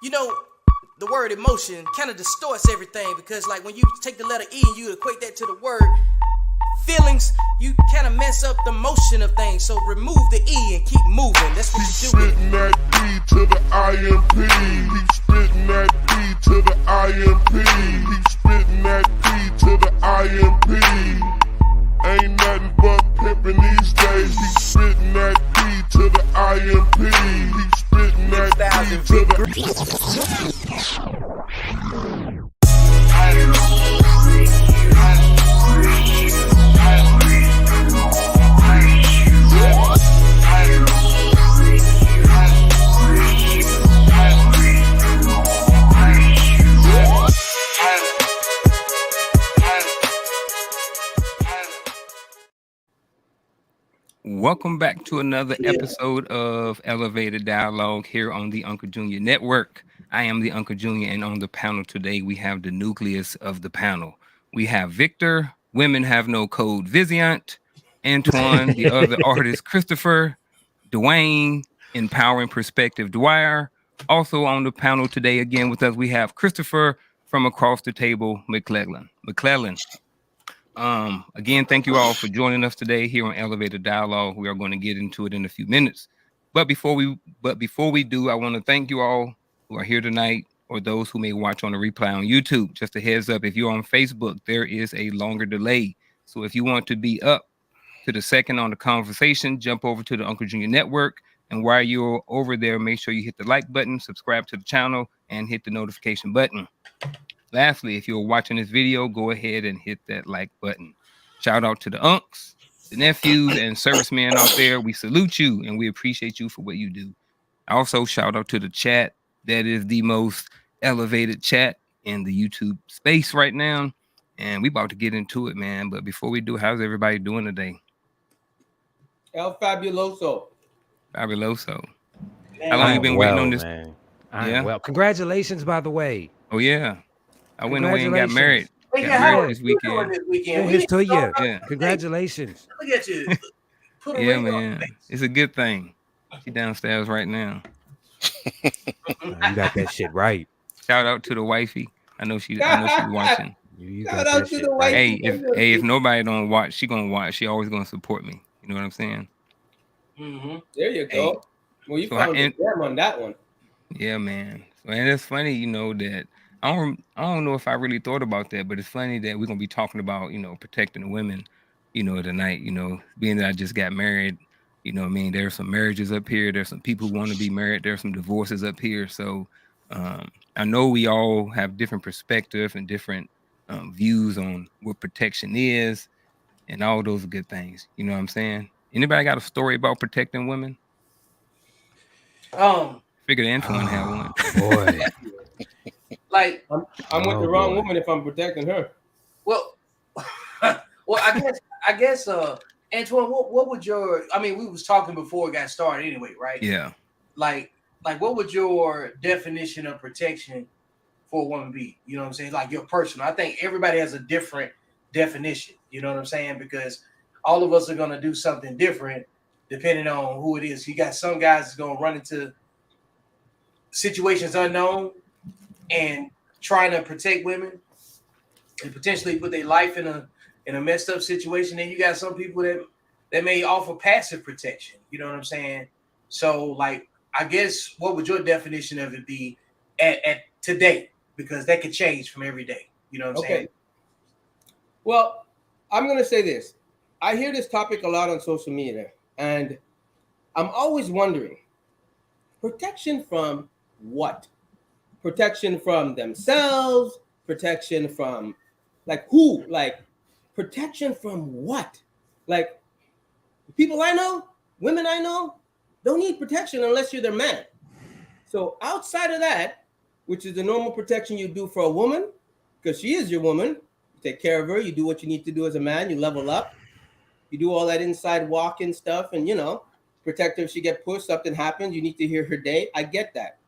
you know, the word emotion kind of distorts everything because, like, when you take the letter E and you equate that to the word feelings, you kind of mess up the motion of things. So remove the E and keep moving. That's what you do with it. Spitting that D to the IMP. He's spitting that D to the IMP. He's spitting that D to the IMP. Ain't nothing but pimpin' these days. He's spitting that D to the IMP. He's spitting that D to the Welcome back to another episode of Elevated Dialogue here on the Unkle Jr. Network. I am the Unkle Jr. and on the panel today we have the nucleus of the panel. We have Victor, Women Have No Code, Viziant, Antoine, the other artist, Christopher, Dwayne, Empowering Perspective, Dwyer. Also on the panel today again with us we have Christopher from across the table, McClellan. Again, thank you all for joining us today here on Elevated Dialogue. We are going to get into it in a few minutes. But before we do, I want to thank you all who are here tonight or those who may watch on the replay on YouTube. Just a heads up, if you're on Facebook, there is a longer delay. So if you want to be up to the second on the conversation, jump over to the Unkle Jr. Network. And while you're over there, make sure you hit the like button, subscribe to the channel, and hit the notification button. Lastly, if you're watching this video, go ahead and hit that like button. Shout out to the unks, the nephews, and servicemen out there. We salute you and we appreciate you for what you do. Also, shout out to the chat. That is the most elevated chat in the YouTube space right now. And we about to get into it, man. But before we do, how's everybody doing today? El Fabuloso. Fabuloso. How long you been waiting on this? Man. Well, congratulations, by the way. Oh, yeah. I went away and got married. Hey, Got married this weekend. Here's to you. Yeah. Congratulations. Look at you. Put a Yeah, ring on man. your face. It's a good thing. She downstairs right now. You got that shit right. Shout out to the wifey. I know she's watching. You Shout got out that to shit the right. Hey, if nobody don't watch, she gonna watch. She always gonna support me. You know what I'm saying? Mm-hmm. There you go. Hey. Well, you So found I- the gem on that one. Yeah, man. So, and it's funny, you know, that I don't know if I really thought about that, but it's funny that we're gonna be talking about, you know, protecting the women, you know, tonight. You know, being that I just got married, you know what I mean? There's some marriages up here. There's some people who want to be married. There's some divorces up here. So I know we all have different perspective and different views on what protection is and all those good things. You know what I'm saying? Anybody got a story about protecting women? Figured Antoine had one. Boy. Like, I'm with the wrong woman if I'm protecting her. well, I guess, Antoine, what would your? I mean, we was talking before it got started, anyway, right? Yeah. Like, what would your definition of protection for a woman be? You know what I'm saying? Like your personal. I think everybody has a different definition. You know what I'm saying? Because all of us are gonna do something different depending on who it is. You got some guys that's gonna run into situations unknown and trying to protect women and potentially put their life in a messed up situation. Then you got some people that may offer passive protection. You know what I'm saying? So, like, I guess what would your definition of it be at today? Because that could change from every day. You know what I'm saying? Well, I'm gonna say this. I hear this topic a lot on social media, and I'm always wondering, protection from what? Protection from themselves, protection from like who? Like protection from what? Like people I know, women I know, don't need protection unless you're their man. So outside of that, which is the normal protection you do for a woman, because she is your woman, you take care of her, you do what you need to do as a man, you level up, you do all that inside walking stuff, and you know, protect her if she get pushed, something happens, you need to hear her day. I get that.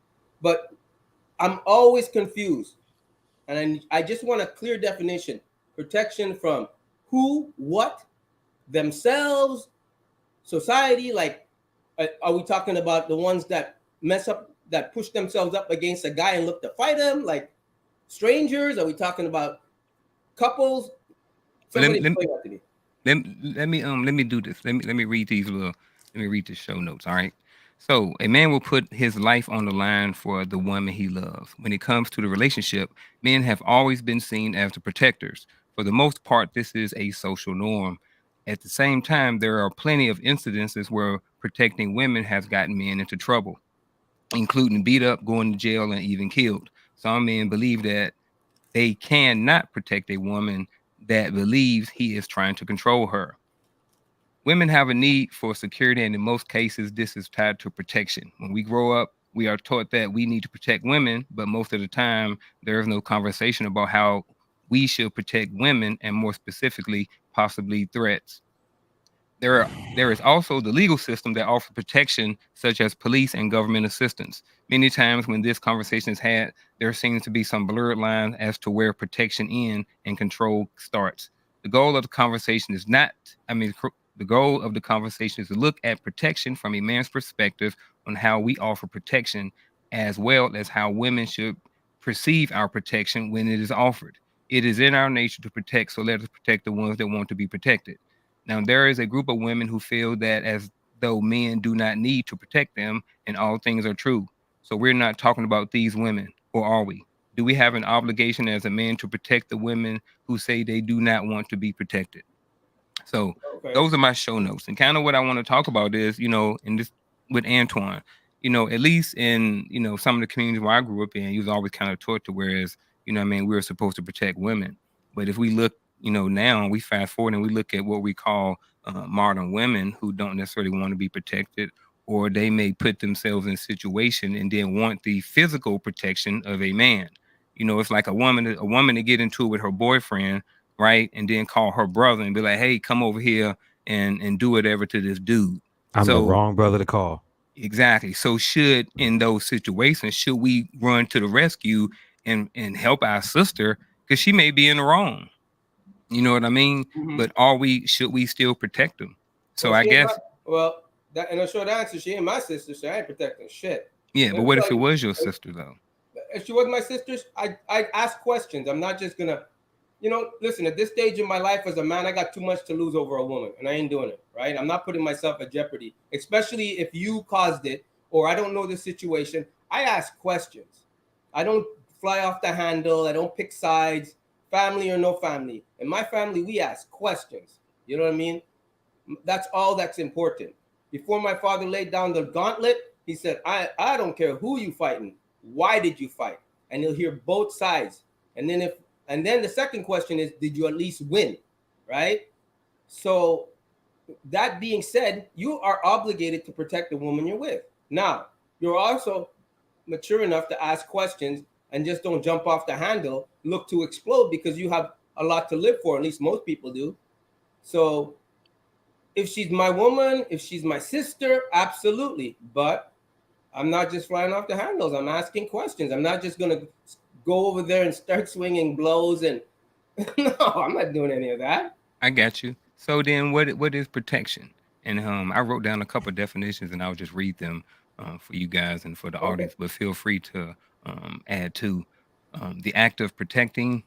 But I'm always confused. And I just want a clear definition. Protection from who, what, themselves, society. Like, are we talking about the ones that mess up that push themselves up against a guy and look to fight him? Like strangers? Are we talking about couples? Somebody explain that to me. Let me do this. Let me read these little. Let me read the show notes. All right. So a man will put his life on the line for the woman he loves. When it comes to the relationship, men have always been seen as the protectors. For the most part, this is a social norm. At the same time, there are plenty of incidences where protecting women has gotten men into trouble, including beat up, going to jail, and even killed. Some men believe that they cannot protect a woman that believes he is trying to control her. Women have a need for security, and in most cases, this is tied to protection. When we grow up, we are taught that we need to protect women, but most of the time, there is no conversation about how we should protect women, and more specifically, possibly threats. There is also the legal system that offers protection, such as police and government assistance. Many times when this conversation is had, there seems to be some blurred line as to where protection ends and control starts. The goal of the conversation is not, I mean, the goal of the conversation is to look at protection from a man's perspective on how we offer protection, as well as how women should perceive our protection when it is offered. It is in our nature to protect, so let us protect the ones that want to be protected. Now, there is a group of women who feel that as though men do not need to protect them, and all things are true. So we're not talking about these women, or are we? Do we have an obligation as a man to protect the women who say they do not want to be protected? So Okay. those are my show notes. And kind of what I want to talk about is, in this with Antoine, at least in, some of the communities where I grew up in, he was always kind of taught to whereas, we were supposed to protect women. But if we look, now we fast forward and we look at what we call modern women who don't necessarily want to be protected, or they may put themselves in a situation and then want the physical protection of a man. It's like a woman to get into it with her boyfriend, right? And then call her brother and be like, hey, come over here and do whatever to this dude. I'm the So wrong brother to call. exactly. So in those situations, should we run to the rescue and help our sister? Because she may be in the wrong. You know what I mean? Mhm. But should we still prect them? So Well, I she ain't guess, that in a short answer, she ain't my sister, so I ain't protecting shit. yeah, Let but me what tell if it you, was your sister though? if she was my sister's, I ask questions. I'm not just gonna, listen. At this stage in my life as a man, I got too much to lose over a woman, and I ain't doing it. Right? I'm not putting myself at jeopardy, especially if you caused it or I don't know the situation. I ask questions. I don't fly off the handle. I don't pick sides, family or no family. In my family, we ask questions. You know what I mean? That's all that's important. Before my father laid down the gauntlet, he said, I don't care who you fighting. Why did you fight? And he'll hear both sides. And then the second question is, did you at least win? Right? So that being said, you are obligated to protect the woman you're with. Now, you're also mature enough to ask questions and just don't jump off the handle, look to explode because you have a lot to live for. At least most people do. So if she's my woman, if she's my sister, absolutely. But I'm not just flying off the handles. I'm asking questions. I'm not just gonna go over there and start swinging blows and no, I'm not doing any of that. I got you. So then, what is protection? And I wrote down a couple of definitions, and I'll just read them for you guys and for the Okay. audience. But feel free to add to the act of protecting,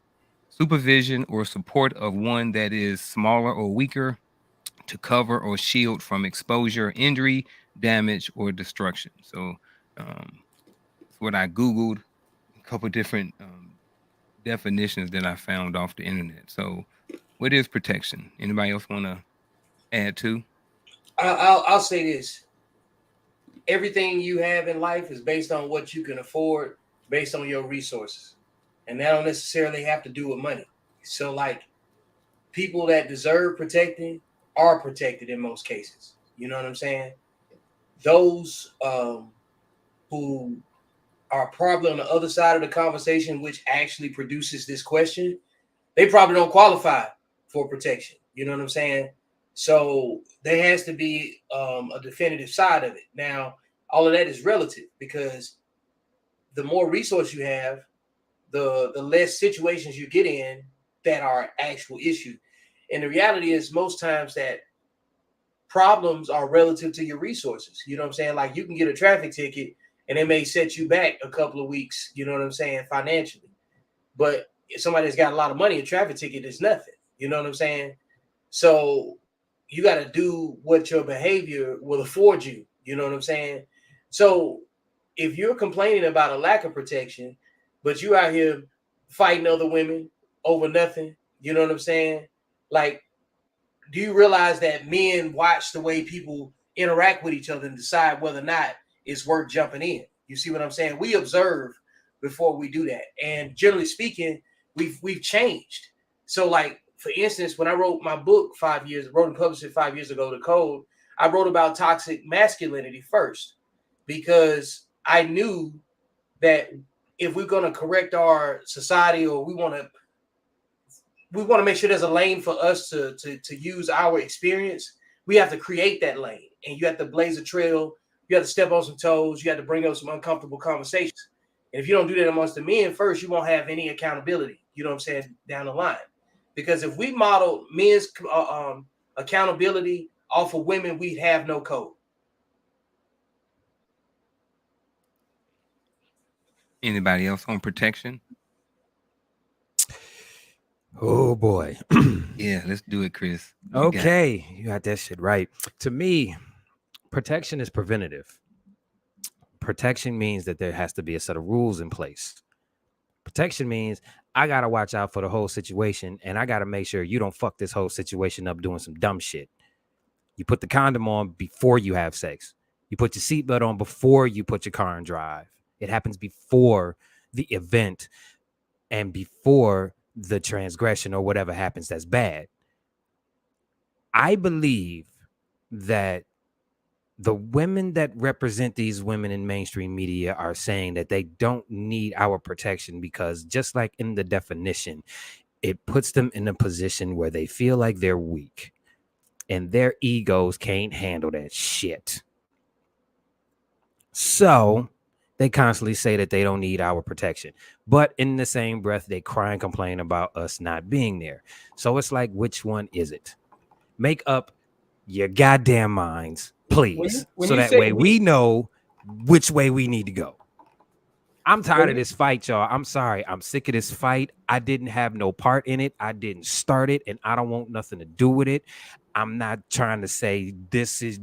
supervision or support of one that is smaller or weaker to cover or shield from exposure, injury, damage, or destruction. So that's what I googled. A couple different definitions that I found off the internet. So, what is protection? Anybody else want to add to? I'll say this: everything you have in life is based on what you can afford, based on your resources, and that don't necessarily have to do with money. So, like, people that deserve protecting are protected in most cases. You know what I'm saying? Those who are probably on the other side of the conversation, which actually produces this question, they probably don't qualify for protection. You know what I'm saying? So there has to be a definitive side of it. Now, all of that is relative because the more resource you have, the less situations you get in that are actual issues. And the reality is most times that problems are relative to your resources. You know what I'm saying? Like you can get a traffic ticket and it may set you back a couple of weeks, you know what I'm saying, financially. But if somebody that's got a lot of money, a traffic ticket is nothing, you know what I'm saying? So you got to do what your behavior will afford you, you know what I'm saying? So if you're complaining about a lack of protection, but you out here fighting other women over nothing, you know what I'm saying? Like, do you realize that men watch the way people interact with each other and decide whether or not it's worth jumping in? You see what I'm saying? We observe before we do that. And generally speaking, we've changed. So, like, for instance, when I wrote my book wrote and published it 5 years ago, The Code, I wrote about toxic masculinity first because I knew that if we're going to correct our society, or we want to make sure there's a lane for us to use our experience, we have to create that lane, and you have to blaze a trail. You have to step on some toes. You have to bring up some uncomfortable conversations. And if you don't do that amongst the men first, you won't have any accountability, you know what I'm saying, down the line. Because if we model men's accountability off of women, we'd have no code. Anybody else on protection? Oh boy. Yeah, let's do it, Chris. Okay, you got that shit right. To me, protection is preventative. Protection means that there has to be a set of rules in place. Protection means I gotta watch out for the whole situation, and I gotta make sure you don't fuck this whole situation up doing some dumb shit. You put the condom on before you have sex. You put your seatbelt on before you put your car in drive. It happens before the event and before the transgression or whatever happens that's bad. I believe that the women that represent these women in mainstream media are saying that they don't need our protection because, just like in the definition, it puts them in a position where they feel like they're weak and their egos can't handle that shit. So they constantly say that they don't need our protection, but in the same breath, they cry and complain about us not being there. So it's like, which one is it? Make up your goddamn minds, please, When so you that say way we know which way we need to go. I'm tired of you- this fight, y'all. I'm sorry. I'm sick of this fight. I didn't have no part in it. I didn't start it, and I don't want nothing to do with it. I'm not trying to say these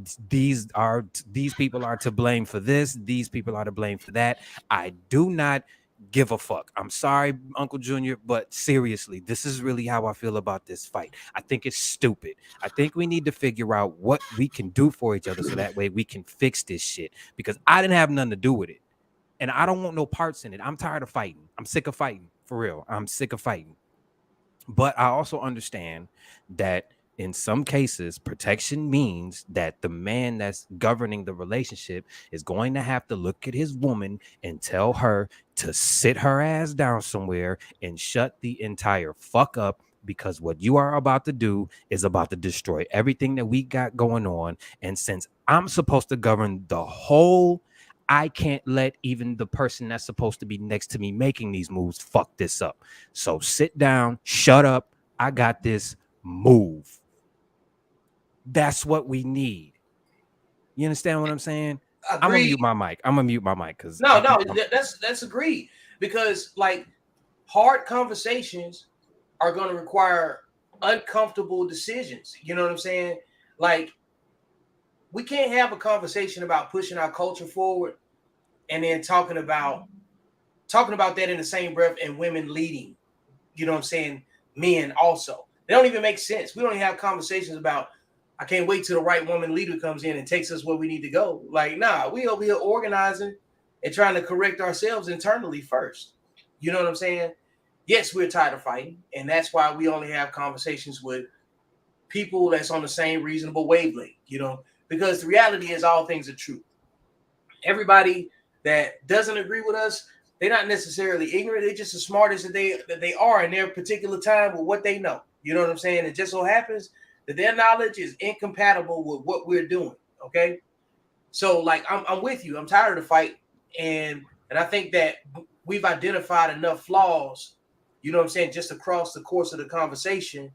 people are to blame for this. These people are to blame for that. I do not give a fuck. I'm sorry, Uncle Junior, but seriously, this is really how I feel about this fight. I think it's stupid. I think we need to figure out what we can do for each other so that way we can fix this shit, because I didn't have nothing to do with it. And I don't want no parts in it. I'm tired of fighting. I'm sick of fighting. For real. I'm sick of fighting. But I also understand that in some cases, protection means that the man that's governing the relationship is going to have to look at his woman and tell her to sit her ass down somewhere and shut the entire fuck up, because what you are about to do is about to destroy everything that we got going on. And since I'm supposed to govern the whole, I can't let even the person that's supposed to be next to me making these moves fuck this up. So sit down, shut up. I got this, move. That's what we need. You understand what I'm saying? I'm gonna mute my mic. Because that's agreed. Because, like, hard conversations are going to require uncomfortable decisions. You know what I'm saying? Like, we can't have a conversation about pushing our culture forward and then talking about that in the same breath, and women leading, you know what I'm saying, men also. They don't even make sense. We don't even have conversations about, I can't wait till the right woman leader comes in and takes us where we need to go. Like, nah, we over here organizing and trying to correct ourselves internally first. You know what I'm saying? Yes, we're tired of fighting, and that's why we only have conversations with people that's on the same reasonable wavelength, you know, because the reality is all things are true. Everybody that doesn't agree with us, they're not necessarily ignorant. They're just as smart as that they are in their particular time with what they know. You know what I'm saying? It just so happens that their knowledge is incompatible with what we're doing. Okay. So, like, I'm with you. I'm tired of the fight. And I think that we've identified enough flaws, you know what I'm saying, just across the course of the conversation,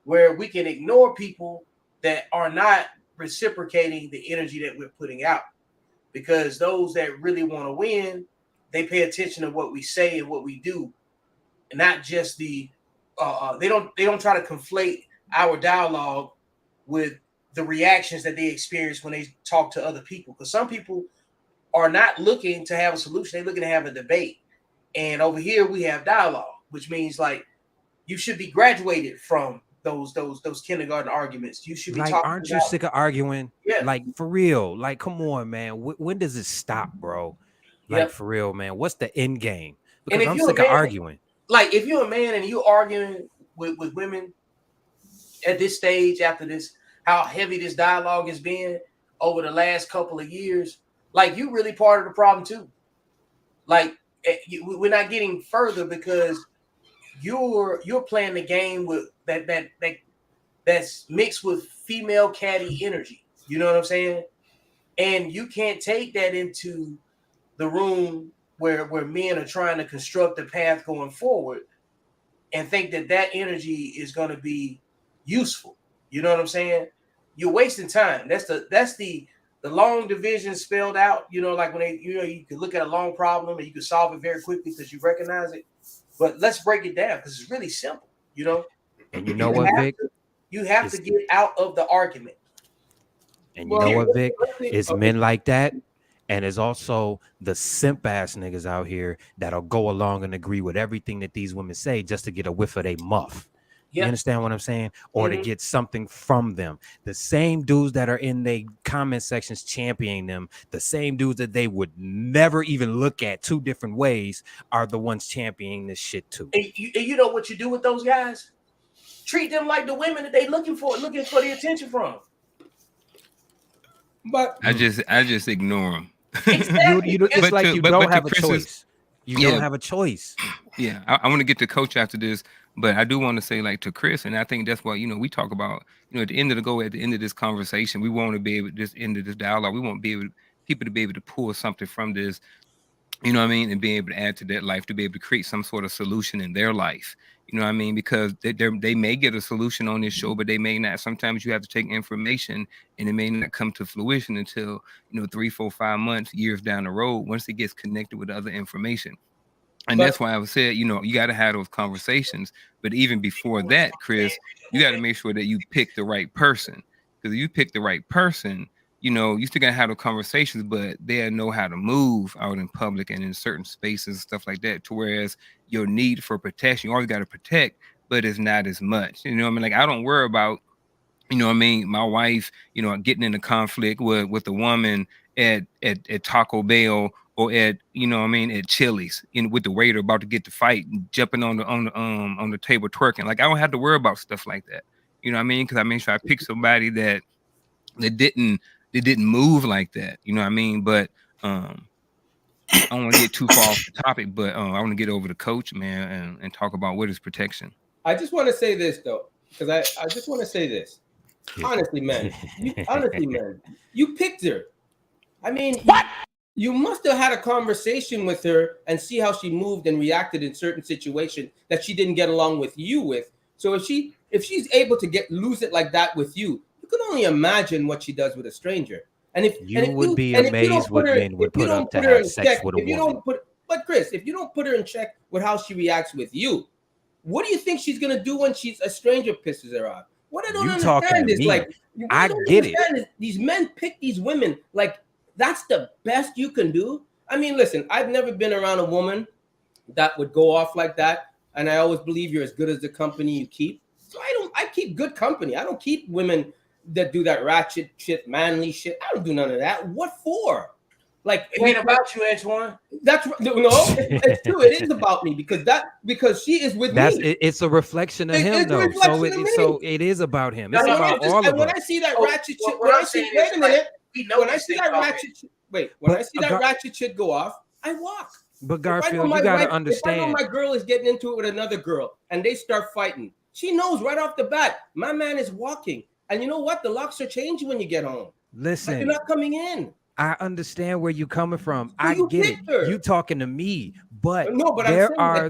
where we can ignore people that are not reciprocating the energy that we're putting out. because those that really want to win, they pay attention to what we say and what we do, and not just the. They don't try to conflate our dialogue with the reactions that they experience when they talk to other people. Because some people are not looking to have a solution; they're looking to have a debate. And over here we have dialogue, which means like you should be graduated from those kindergarten arguments. You should be like, talking aren't you about, sick of arguing? yeah, Like, for real. Like, come on, man. When does it stop, bro? yeah. Like, for real, man. What's the end game? And Because if I'm you're a sick of man, arguing. like if you're a man and you arguing with women at this stage after this, how heavy this dialogue has been over the last couple of years, like you really part of the problem too. Like we're not getting further because you're playing the game with that's mixed with female catty energy. You know what I'm saying? And you can't take that into the room where men are trying to construct a path going forward and think that energy is going to be useful. You know what I'm saying? You're wasting time. That's the long division spelled out. You know, like when you can look at a long problem and you can solve it very quickly because you recognize it. But let's break it down because it's really simple. You know, And you know what, Vic? You have to get out of the argument. And you know what, Vic? It's men like that. And there's also the simp ass niggas out here that'll go along and agree with everything that these women say just to get a whiff of their muff. You understand what I'm saying? Or to get something from them. The same dudes that are in their comment sections championing them, the same dudes that they would never even look at two different ways are the ones championing this shit too. And you know what you do with those guys? Treat them like the women that they looking for the attention from. But I just ignore them. Exactly. It's like you don't have a choice. You don't have a choice. Yeah, I want to get to Coach after this, but I do want to say, like, to Chris, and I think that's why, we talk about, at the end of this conversation, we want to be able to just end of this dialogue. We want people to be able to pull something from this, you know what I mean, and be able to add to their life, to be able to create some sort of solution in their life. You know what I mean? Because they may get a solution on this show, but they may not. Sometimes you have to take information and it may not come to fruition until, 3, 4, 5 months, years down the road, once it gets connected with other information. And that's why I was said, you got to have those conversations. But even before that, Chris, you got to make sure that you pick the right person. Because if you pick the right person, you still got to have those conversations, but they know how to move out in public and in certain spaces and stuff like that. To whereas your need for protection, you always got to protect, but it's not as much. You know what I mean? Like, I don't worry about, my wife, getting in a conflict with a woman at Taco Bell or at, at Chili's, with the waiter about to get the fight, jumping on the table twerking. Like, I don't have to worry about stuff like that. You know what I mean? Because I make sure I pick somebody that didn't move like that. You know what I mean? But I don't want to get too far off the topic, but I want to get over to Coach, man, and talk about what is protection. I just want to say this, though, because I just want to say this. Honestly, man, you picked her. I mean, what? You must have had a conversation with her and see how she moved and reacted in certain situations that she didn't get along with you with. So if she's able to lose it like that with you, you can only imagine what she does with a stranger. And if you would be amazed what men would put up to have sex with a woman. But Chris, if you don't put her in check with how she reacts with you, what do you think she's gonna do when a stranger pisses her off? What I don't understand is I get it. These men pick these women like that's the best you can do. I mean, listen, I've never been around a woman that would go off like that, and I always believe you're as good as the company you keep. So I keep good company. I don't keep women that do that ratchet shit, manly shit. I don't do none of that. What for? Like, it ain't about you, Antoine. That's no, it's true. It is about me because she is with me. It's a reflection of him, though. So it is about him. It's about all of us. When I see that ratchet shit, when I see that ratchet shit go off, I walk. But Garfield, you gotta understand. If I know my girl is getting into it with another girl and they start fighting, she knows right off the bat, my man is walking. And you know what? The locks are changing when you get home. Listen, like, you're not coming in. I understand where you're coming from. I get it. You talking to me, but there are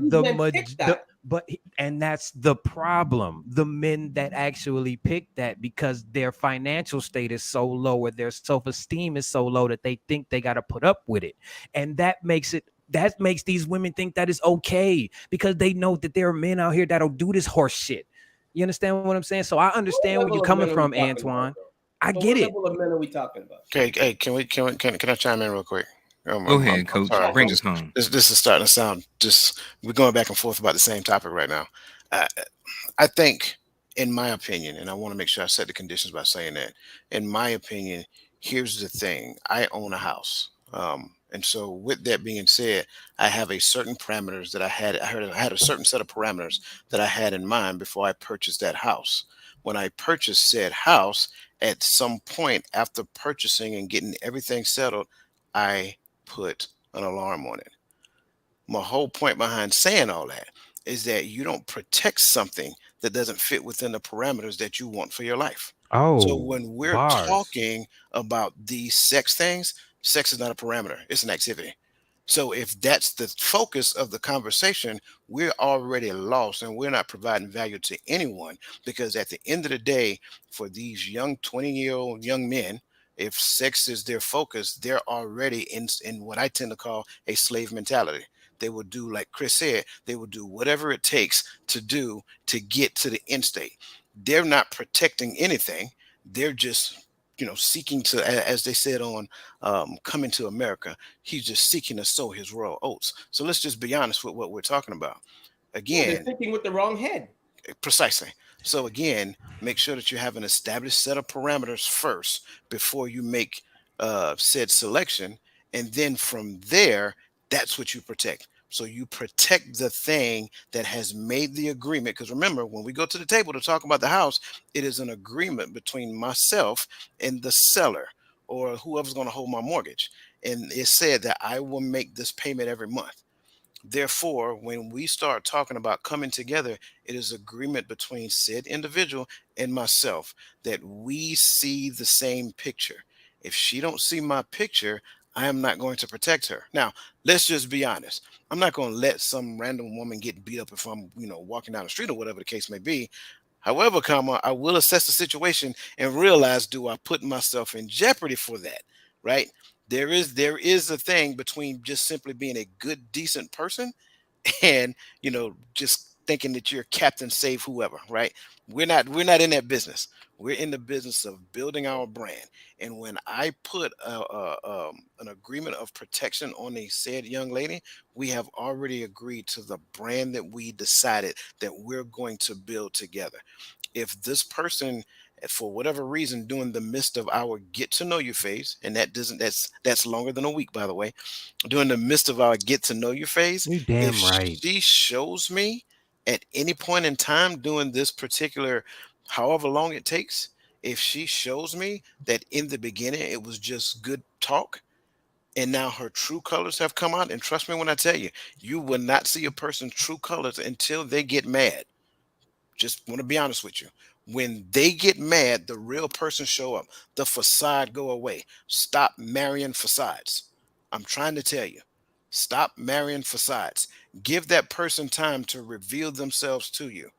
And that's the problem. The men that actually pick that because their financial state is so low or their self-esteem is so low that they think they got to put up with it. And that makes these women think that is okay because they know that there are men out here that'll do this horse shit. You understand what I'm saying? So I What understand where you're level of coming men are we from, talking Antoine. about, though? I So, get what it. level of men are we talking about? Okay, hey, can I chime in real quick? Go ahead, I'm coach. sorry Bring because us home. this is starting to sound just we're going back and forth about the same topic right now. Uh, I think, in my opinion, and I want to make sure I set the conditions by saying that. In my opinion, here's the thing: I own a house, and so with that being said, I have a certain parameters that I had. I had a certain set of parameters that I had in mind before I purchased that house. When I purchased said house, at some point after purchasing and getting everything settled, I put an alarm on it. My whole point behind saying all that is that you don't protect something that doesn't fit within the parameters that you want for your life. So Oh, when we're bars. talking about these sex things, sex is not a parameter, it's an activity. So if that's the focus of the conversation, we're already lost and we're not providing value to anyone because at the end of the day, for these young 20-year-old young men, if sex is their focus, they're already in what I tend to call a slave mentality. They will do, like Chris said, they will do whatever it takes to do to get to the end state. They're not protecting anything. They're just, seeking to, as they said on Coming to America, he's just seeking to sow his royal oats. So let's just be honest with what we're talking about. Yeah, they're Again, thinking with the wrong head. precisely. So again, make sure that you have an established set of parameters first before you make said selection, and then from there, that's what you protect. So you protect the thing that has made the agreement. Because remember, when we go to the table to talk about the house, it is an agreement between myself and the seller or whoever's going to hold my mortgage. And it said that I will make this payment every month. Therefore, when we start talking about coming together, it is agreement between said individual and myself that we see the same picture. If she don't see my picture, I am not going to protect her. Now, let's just be honest. I'm not going to let some random woman get beat up if I'm, walking down the street or whatever the case may be. However, I will assess the situation and realize, do I put myself in jeopardy for that? Right? There is a thing between just simply being a good, decent person and just thinking that you're captain save whoever, right? We're not in that business. We're in the business of building our brand. And when I put an agreement of protection on a said young lady, we have already agreed to the brand that we decided that we're going to build together. If this person, for whatever reason, during the midst of our get to know you phase, and that's longer than a week, by the way, during the midst of our get to know you phase, You if damn right. she shows me at any point in time during this particular, however long it takes, if she shows me that in the beginning it was just good talk and now her true colors have come out, and trust me when I tell you, you will not see a person's true colors until they get mad. Just want to be honest with you. When they get mad, the real person show up. The facade go away. Stop marrying facades. I'm trying to tell you. Stop marrying facades. Give that person time to reveal themselves to you.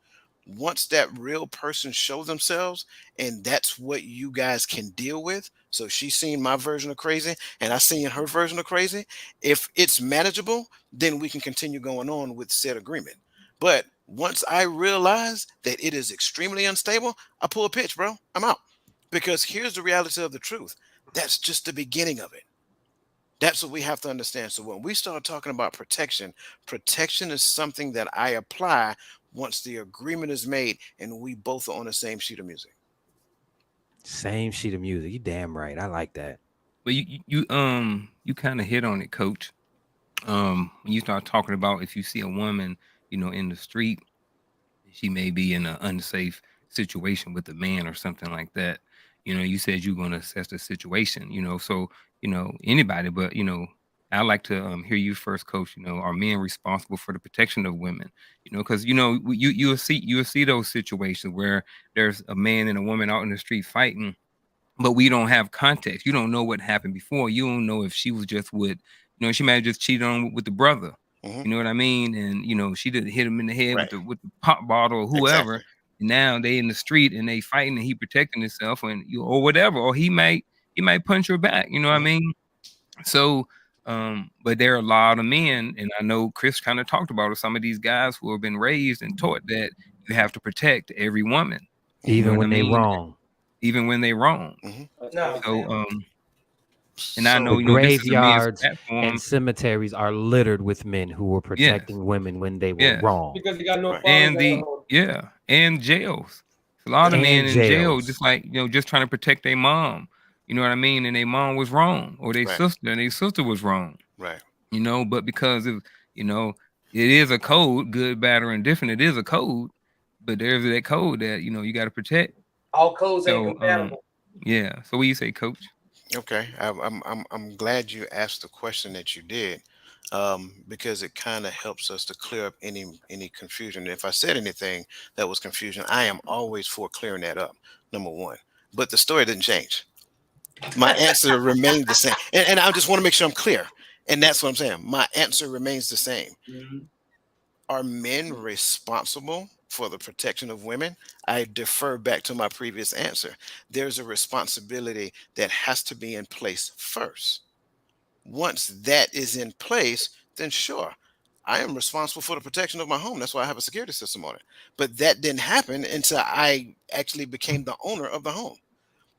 Once that real person show themselves, and that's what you guys can deal with. So she's seen my version of crazy and I seen her version of crazy. If it's manageable, then we can continue going on with said agreement. But once I realize that it is extremely unstable, I pull a pitch, bro. I'm out. Because here's the reality of the truth. That's just the beginning of it. That's what we have to understand. So when we start talking about protection, protection is something that I apply once the agreement is made and we both are on the same sheet of music. Same sheet of music. You damn right. I like that. But you kind of hit on it, coach. When you start talking about if you see a woman, in the street, she may be in an unsafe situation with a man or something like that. You said you're going to assess the situation, so, anybody, but, I like to hear you first, coach. Are men responsible for the protection of women? Because you'll see those situations where there's a man and a woman out in the street fighting, but we don't have context. You don't know what happened before. You don't know if she was just with, she might have just cheated on with the brother. Hmm. You know what I mean? And she did hit him in the head Right. with the pop bottle or whoever. Exactly. And now they in the street and they fighting and he protecting himself and or whatever, or he might punch her back. You know what I Hmm. mean? So, but there are a lot of men, and I know Chris kind of talked about it, some of these guys who have been raised and taught that you have to protect every woman. You Hmm. know Even what I when they mean? wrong. Even when they wrong. Hmm. That's No, crazy. So, man. and I The know, So this is a men's graveyards and platform. cemeteries are littered with men who were Yes, protecting women when they were yes. wrong. Because they got no right. fathers And at the home. yeah, and jails. A lot of men And in jail, jails. just like just trying to protect their mom. You know what I mean? And their mom was wrong, or their Right. sister, and their sister was wrong. Right. But because of you know, it is a code, good, bad, or indifferent. It is a code, but there's that code that you got to protect. All codes ain't So compatible. yeah. So what you say, Coach? Okay, I'm glad you asked the question that you did, because it kind of helps us to clear up any confusion. If I said anything that was confusion, I am always for clearing that up. Number one, but the story didn't change. My answer remained the same, and I just want to make sure I'm clear. And that's what I'm saying. My answer remains the same. Mhm. Are men responsible for the protection of women? I defer back to my previous answer. There's a responsibility that has to be in place first. Once that is in place, then sure, I am responsible for the protection of my home. That's why I have a security system on it. But that didn't happen until I actually became the owner of the home.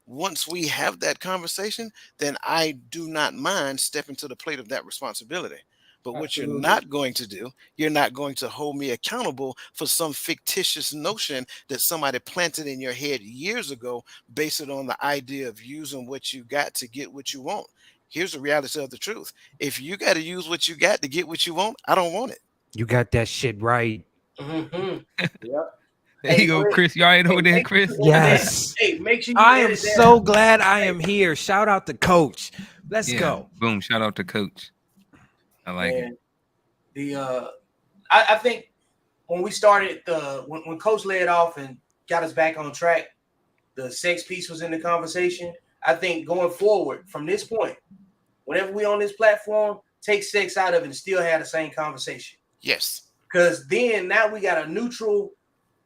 Once we have that conversation, then I do not mind stepping to the plate of that responsibility. But what you're Absolutely. not going to do, you're not going to hold me accountable for some fictitious notion that somebody planted in your head years ago, based it on the idea of using what you got to get what you want. Here's the reality of the truth. If you got to use what you got to get what you want, I don't want it. You got that shit right. Mhm. Yep. There you Hey, go, Chris. Chris. You all right over Hey, there, make sure Chris? you edit that. Yes. Hey, make sure you I am edit that so out. glad I Hey, am here. Shout out to Coach. Let's Yeah. go. Boom. Shout out to Coach. I like it. man. The I think when we started when Coach led off and got us back on track, the sex piece was in the conversation. I think going forward from this point, whenever we on this platform, take sex out of it and still have the same conversation. Yes. Because then now we got a neutral,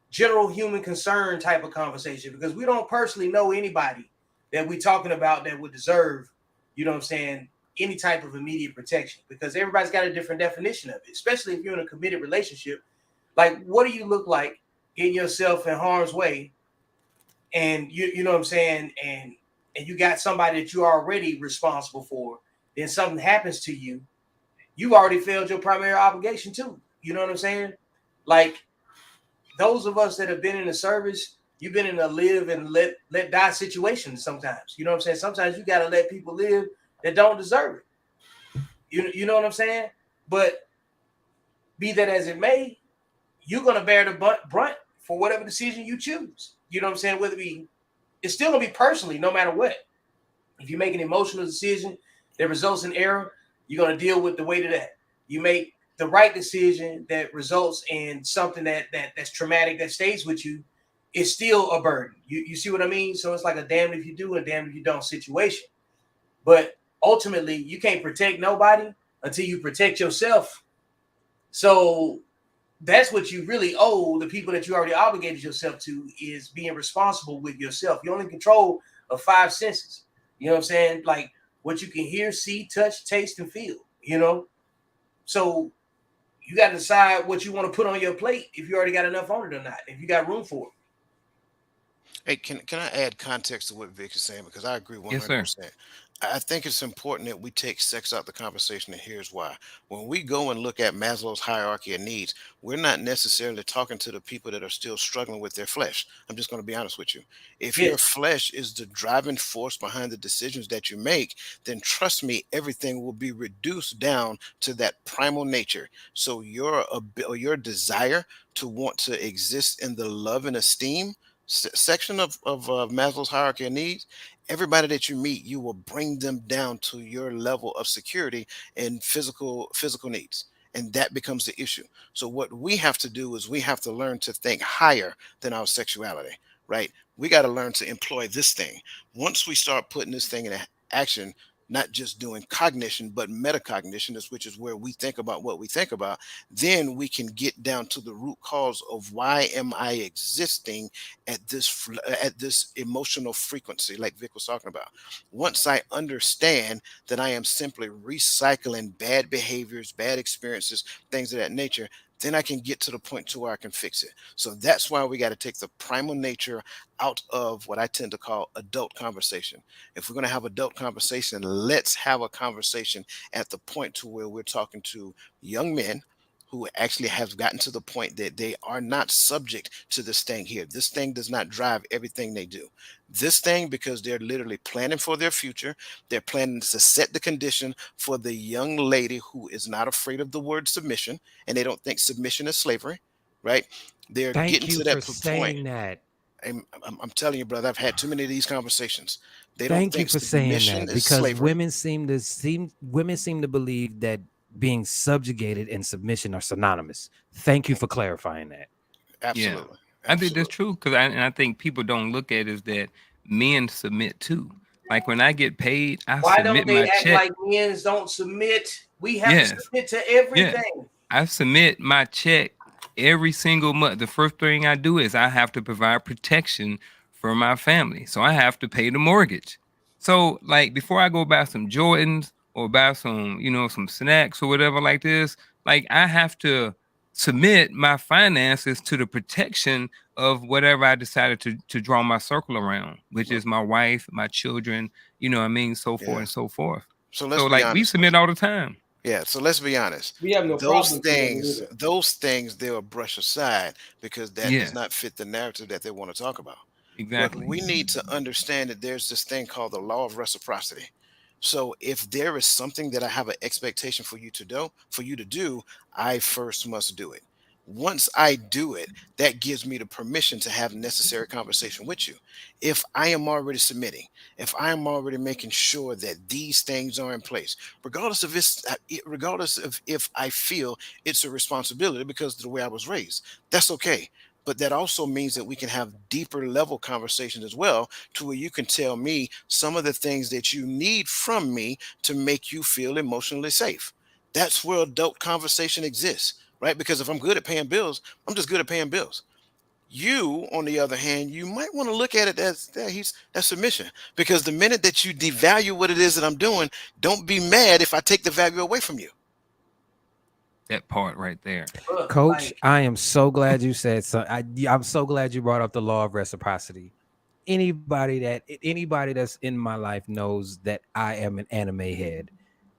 general human concern type of conversation. Because we don't personally know anybody that we talking about that would deserve, you know what I'm saying, any type of immediate protection. Because everybody's got a different definition of it, especially if you're in a committed relationship. Like, what do you look like getting yourself in harm's way, and you know what I'm saying, and you got somebody that you're already responsible for, then something happens to you, you've already failed your primary obligation too. You know what I'm saying? Like, those of us that have been in the service, you've been in a live and let die situation sometimes. You know what I'm saying? Sometimes you gotta let people live that don't deserve it. You know what I'm saying? But be that as it may, you're gonna bear the brunt for whatever decision you choose. You know what I'm saying? Whether it be, it's still gonna be personally, no matter what. If you make an emotional decision that results in error, you're going to deal with the weight of that. You make the right decision that results in something that's traumatic that stays with you, it's still a burden. You see what I mean? So it's like a damn if you do and damn if you don't situation. But ultimately, you can't protect nobody until you protect yourself. So that's what you really owe the people that you already obligated yourself to, is being responsible with yourself. You only control of five senses. You know what I'm saying? Like what you can hear, see, touch, taste, and feel. So you got to decide what you want to put on your plate, if you already got enough on it or not, if you got room for it. Hey, can I add context to what Vic is saying? Because I agree Yes, sir. 100%. I think it's important that we take sex out the conversation, and here's why. When we go and look at Maslow's hierarchy of needs, we're not necessarily talking to the people that are still struggling with their flesh. I'm just going to be honest with you. If your Yes. flesh is the driving force behind the decisions that you make, then trust me, everything will be reduced down to that primal nature. So or your desire to want to exist in the love and esteem section of Maslow's hierarchy of needs, everybody that you meet, you will bring them down to your level of security and physical needs. And that becomes the issue. So what we have to do is we have to learn to think higher than our sexuality, right? We got to learn to employ this thing. Once we start putting this thing in action, not just doing cognition, but metacognition, which is where we think about what we think about, then we can get down to the root cause of why am I existing at this emotional frequency, like Vic was talking about. Once I understand that I am simply recycling bad behaviors, bad experiences, things of that nature, then I can get to the point to where I can fix it. So that's why we got to take the primal nature out of what I tend to call adult conversation. If we're going to have adult conversation, let's have a conversation at the point to where we're talking to young men who actually have gotten to the point that they are not subject to this thing here. This thing does not drive everything they do. This thing, because they're literally planning for their future, they're planning to set the condition for the young lady who is not afraid of the word submission, and they don't think submission is slavery, right? They're Thank getting you to for that point. saying that. I'm telling you, brother, I've had too many of these conversations. They don't Thank you think for saying submission that is because slavery. women seem to believe that being subjugated and submission are synonymous. Thank you for clarifying that. Yeah, Absolutely. I think that's Absolutely. true because I think people don't look at is that men submit too. Like when I get paid, I Why don't submit they my act check. like men don't submit? We have to Yes, submit to yeah. everything. I submit my check every single month. The first thing I do is I have to provide protection for my family. So I have to pay the mortgage. So like before I go buy some Jordans or buy some, some snacks or whatever like this, like I have to submit my finances to the protection of whatever I decided to draw my circle around, which Well, is my wife, my children, what I mean, so forth yeah. and so forth. So let's So be like we honest. submit all the time. Yeah, so let's be honest. We have no Those problem submitting things, either. those things they'll brush aside because that does Yes, not fit the narrative that they want to talk about. But exactly. we need to understand that there's this thing called the law of reciprocity. So if there is something that I have an expectation for you to do, I first must do it. Once I do it, that gives me the permission to have necessary conversation with you. If I am already submitting, if I am already making sure that these things are in place, regardless of if I feel it's a responsibility because of the way I was raised, that's okay. But that also means that we can have deeper level conversations as well, to where you can tell me some of the things that you need from me to make you feel emotionally safe. That's where adult conversation exists, right? Because if I'm good at paying bills, I'm just good at paying bills. You, on the other hand, you might want to look at it as that's submission. Because the minute that you devalue what it is that I'm doing, don't be mad if I take the value away from you. That part right there. Look, Coach, like I am so glad you said so. I'm so glad you brought up the law of reciprocity. Anybody that's in my life knows that I am an anime head.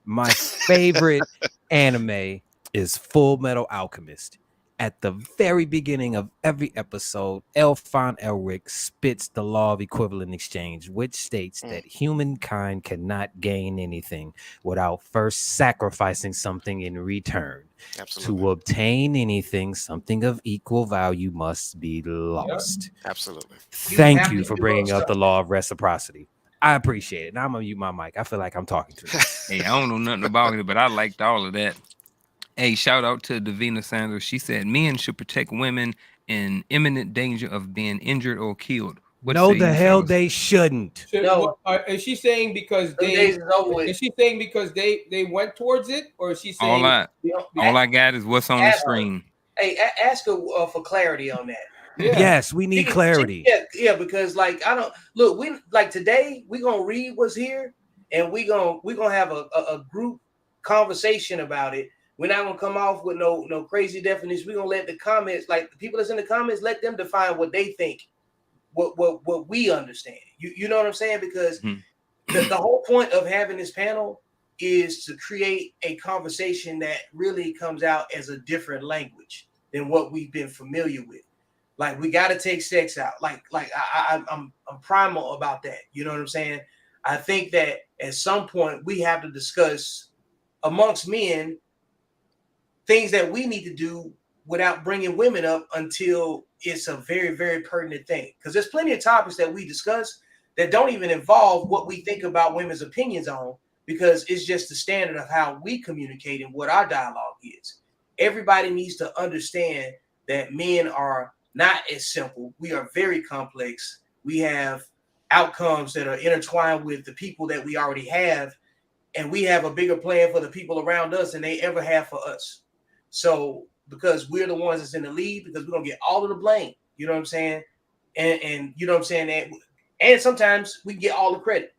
My favorite anime is Full Metal Alchemist. At the very beginning of every episode, Elfon Elric spits the law of equivalent exchange, which states Mm, that humankind cannot gain anything without first sacrificing something in return. absolutely. To obtain anything, something of equal value must be Yeah. lost. Absolutely. you Thank have you to for give up bringing up the something. law of reciprocity. I appreciate it. Now I'm gonna mute my mic. I feel like I'm talking too much. Hey, I don't know nothing about it, but I liked all of that. Hey, shout out to Davina Sanders. She said men should protect women in imminent danger of being injured or killed. What No, say the you, hell fellas? they shouldn't. No, Is she saying because them days is over with. is she saying because they went towards it, or is she All saying I You know, all I got is what's on the ask her. screen. Hey, ask her for clarity on that. yeah? Yes, we need clarity. Yeah, because like I don't look. We like today. We gonna read what's here, and we gonna have a group conversation about it. We're not gonna come off with no crazy definition. We're gonna let the comments, like the people that's in the comments, let them define what they think, what we understand. You know what I'm saying? Because Mhm. the whole point of having this panel is to create a conversation that really comes out as a different language than what we've been familiar with. Like we got to take sex out. I'm primal about that. You know what I'm saying? I think that at some point we have to discuss amongst men things that we need to do without bringing women up until it's a very, very pertinent thing. Because there's plenty of topics that we discuss that don't even involve what we think about women's opinions on, because it's just the standard of how we communicate and what our dialogue is. Everybody needs to understand that men are not as simple. We are very complex. We have outcomes that are intertwined with the people that we already have. and we have a bigger plan for the people around us than they ever have for us. So because we're the ones that's in the lead, because we're gonna get all of the blame. You know what I'm saying? And you know what I'm saying? And sometimes we get all the credit,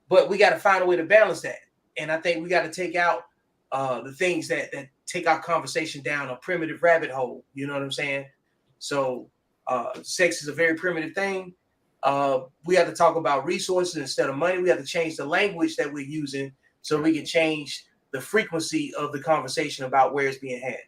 but we got to find a way to balance that. And I think we got to take out the things that take our conversation down a primitive rabbit hole. You know what I'm saying? So sex is a very primitive thing. We have to talk about resources instead of money. We have to change the language that we're using so we can change the frequency of the conversation about where it's being had.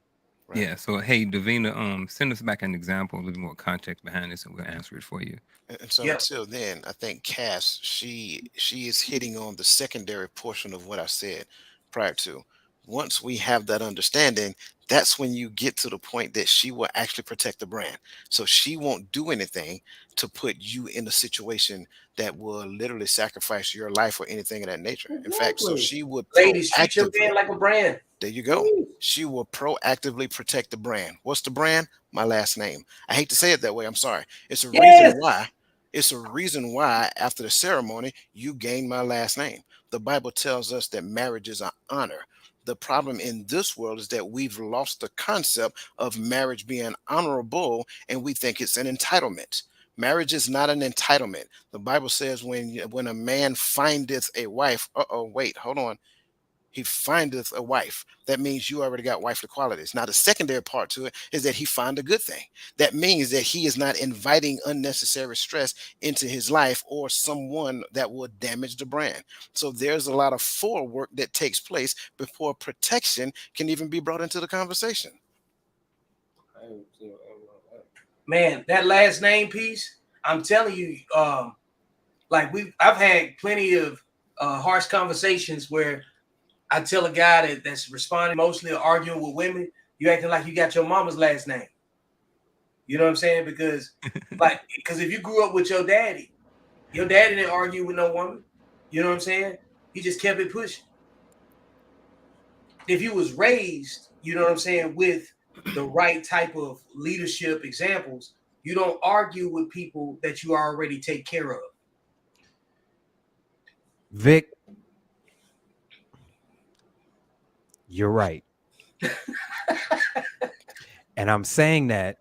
Right. Yeah. So hey, Davina, send us back an example, a little more context behind this, and we'll answer it for you. And so Yep. until then, I think Cass, she is hitting on the secondary portion of what I said prior to. Once we have that understanding, that's when you get to the point that she will actually protect the brand. So she won't do anything to put you in a situation that will literally sacrifice your life or anything of that nature. In fact, so Exactly. she would Ladies, treat your proactively, man like a brand. there you go. She will proactively protect the brand. What's the brand? My last name. I hate to say it that way. I'm sorry. It's a reason Yes. why. It's a reason why after the ceremony you gain my last name. The Bible tells us that marriage is an honor. The problem in this world is that we've lost the concept of marriage being honorable and we think it's an entitlement. Marriage is not an entitlement. The Bible says when a man findeth a wife, wait, hold on, he findeth a wife. That means you already got wifely qualities. Now, the secondary part to it is that he find a good thing. That means that he is not inviting unnecessary stress into his life or someone that will damage the brand. So there's a lot of forework that takes place before protection can even be brought into the conversation. Man, that last name piece, I'm telling you, like I've had plenty of harsh conversations where I tell a guy that's responding emotionally or arguing with women, you acting like you got your mama's last name. You know what I'm saying? Because if you grew up with your daddy didn't argue with no woman. You know what I'm saying? He just kept it pushing. If you was raised, you know what I'm saying, with the right type of leadership examples, you don't argue with people that you already take care of. Vic, you're right. And I'm saying that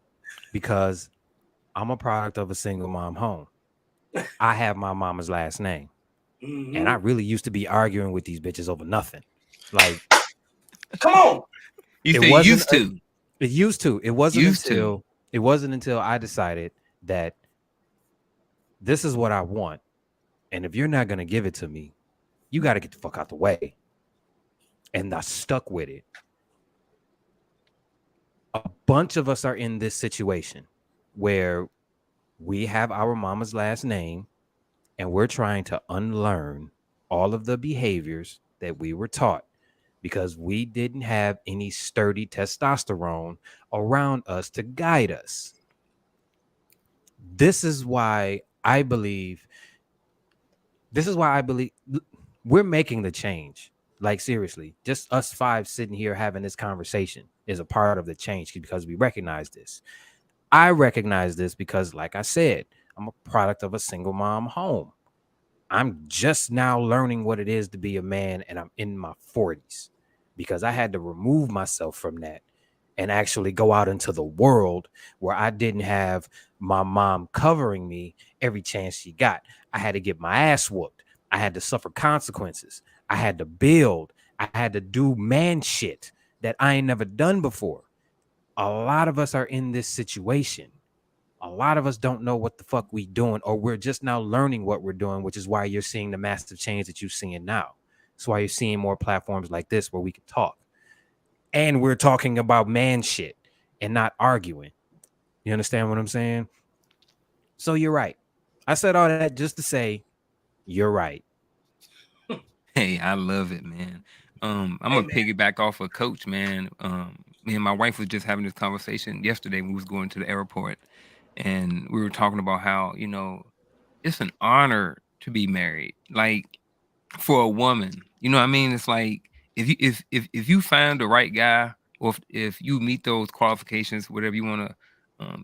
because I'm a product of a single mom home. I have my mama's last name. And I Mm-hmm. really used to be arguing with these bitches over nothing. Like Come on. You it say wasn't used to, it used to. used to. It wasn't until I decided that this is what I want. And if you're not gonna give it to me, you gotta get the fuck out the way. And I stuck with it. A bunch of us are in this situation where we have our mama's last name and we're trying to unlearn all of the behaviors that we were taught because we didn't have any sturdy testosterone around us to guide us. This is why I believe this is why I believe we're making the change. Like seriously, just us five sitting here having this conversation is a part of the change because we recognize this. I recognize this because, like I said, I'm a product of a single mom home. I'm just now learning what it is to be a man, and I'm in my 40s because I had to remove myself from that and actually go out into the world where I didn't have my mom covering me every chance she got. I had to get my ass whooped. I had to suffer consequences. I had to build. I had to do man shit that I ain't never done before. A lot of us are in this situation. A lot of us don't know what the fuck we doing, or we're just now learning what we're doing, which is why you're seeing the massive change that you're seeing now. That's why you're seeing more platforms like this where we can talk. And we're talking about man shit and not arguing. You understand what I'm saying? So you're right. I said all that just to say you're right. Hey, I love it, man. I'm Hey gonna man. piggyback off of Coach, man. Me and my wife was just having this conversation yesterday when we was going to the airport, and we were talking about how it's an honor to be married. Like for a woman. You know what I mean? It's like if you find the right guy, or if you meet those qualifications, whatever you want to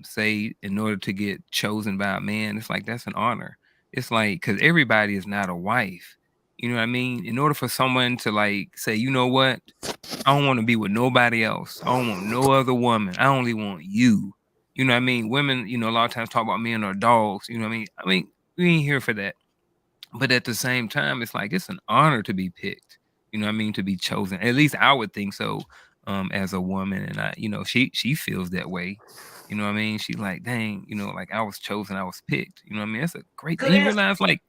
say, in order to get chosen by a man, it's like that's an honor. It's like because everybody is not a wife. You know what I mean? In order for someone to like say, you know what, I don't want to be with nobody else. I don't want no other woman. I only want you. You know what I mean? Women, a lot of times talk about men or dogs. You know what I mean? We ain't here for that. But at the same time, it's like it's an honor to be picked. You know what I mean? To be chosen. At least I would think so. As a woman, and she feels that way. You know what I mean? She's like, dang, like I was chosen, I was picked. You know what I mean? That's a great Good thing. You answer. realize, like,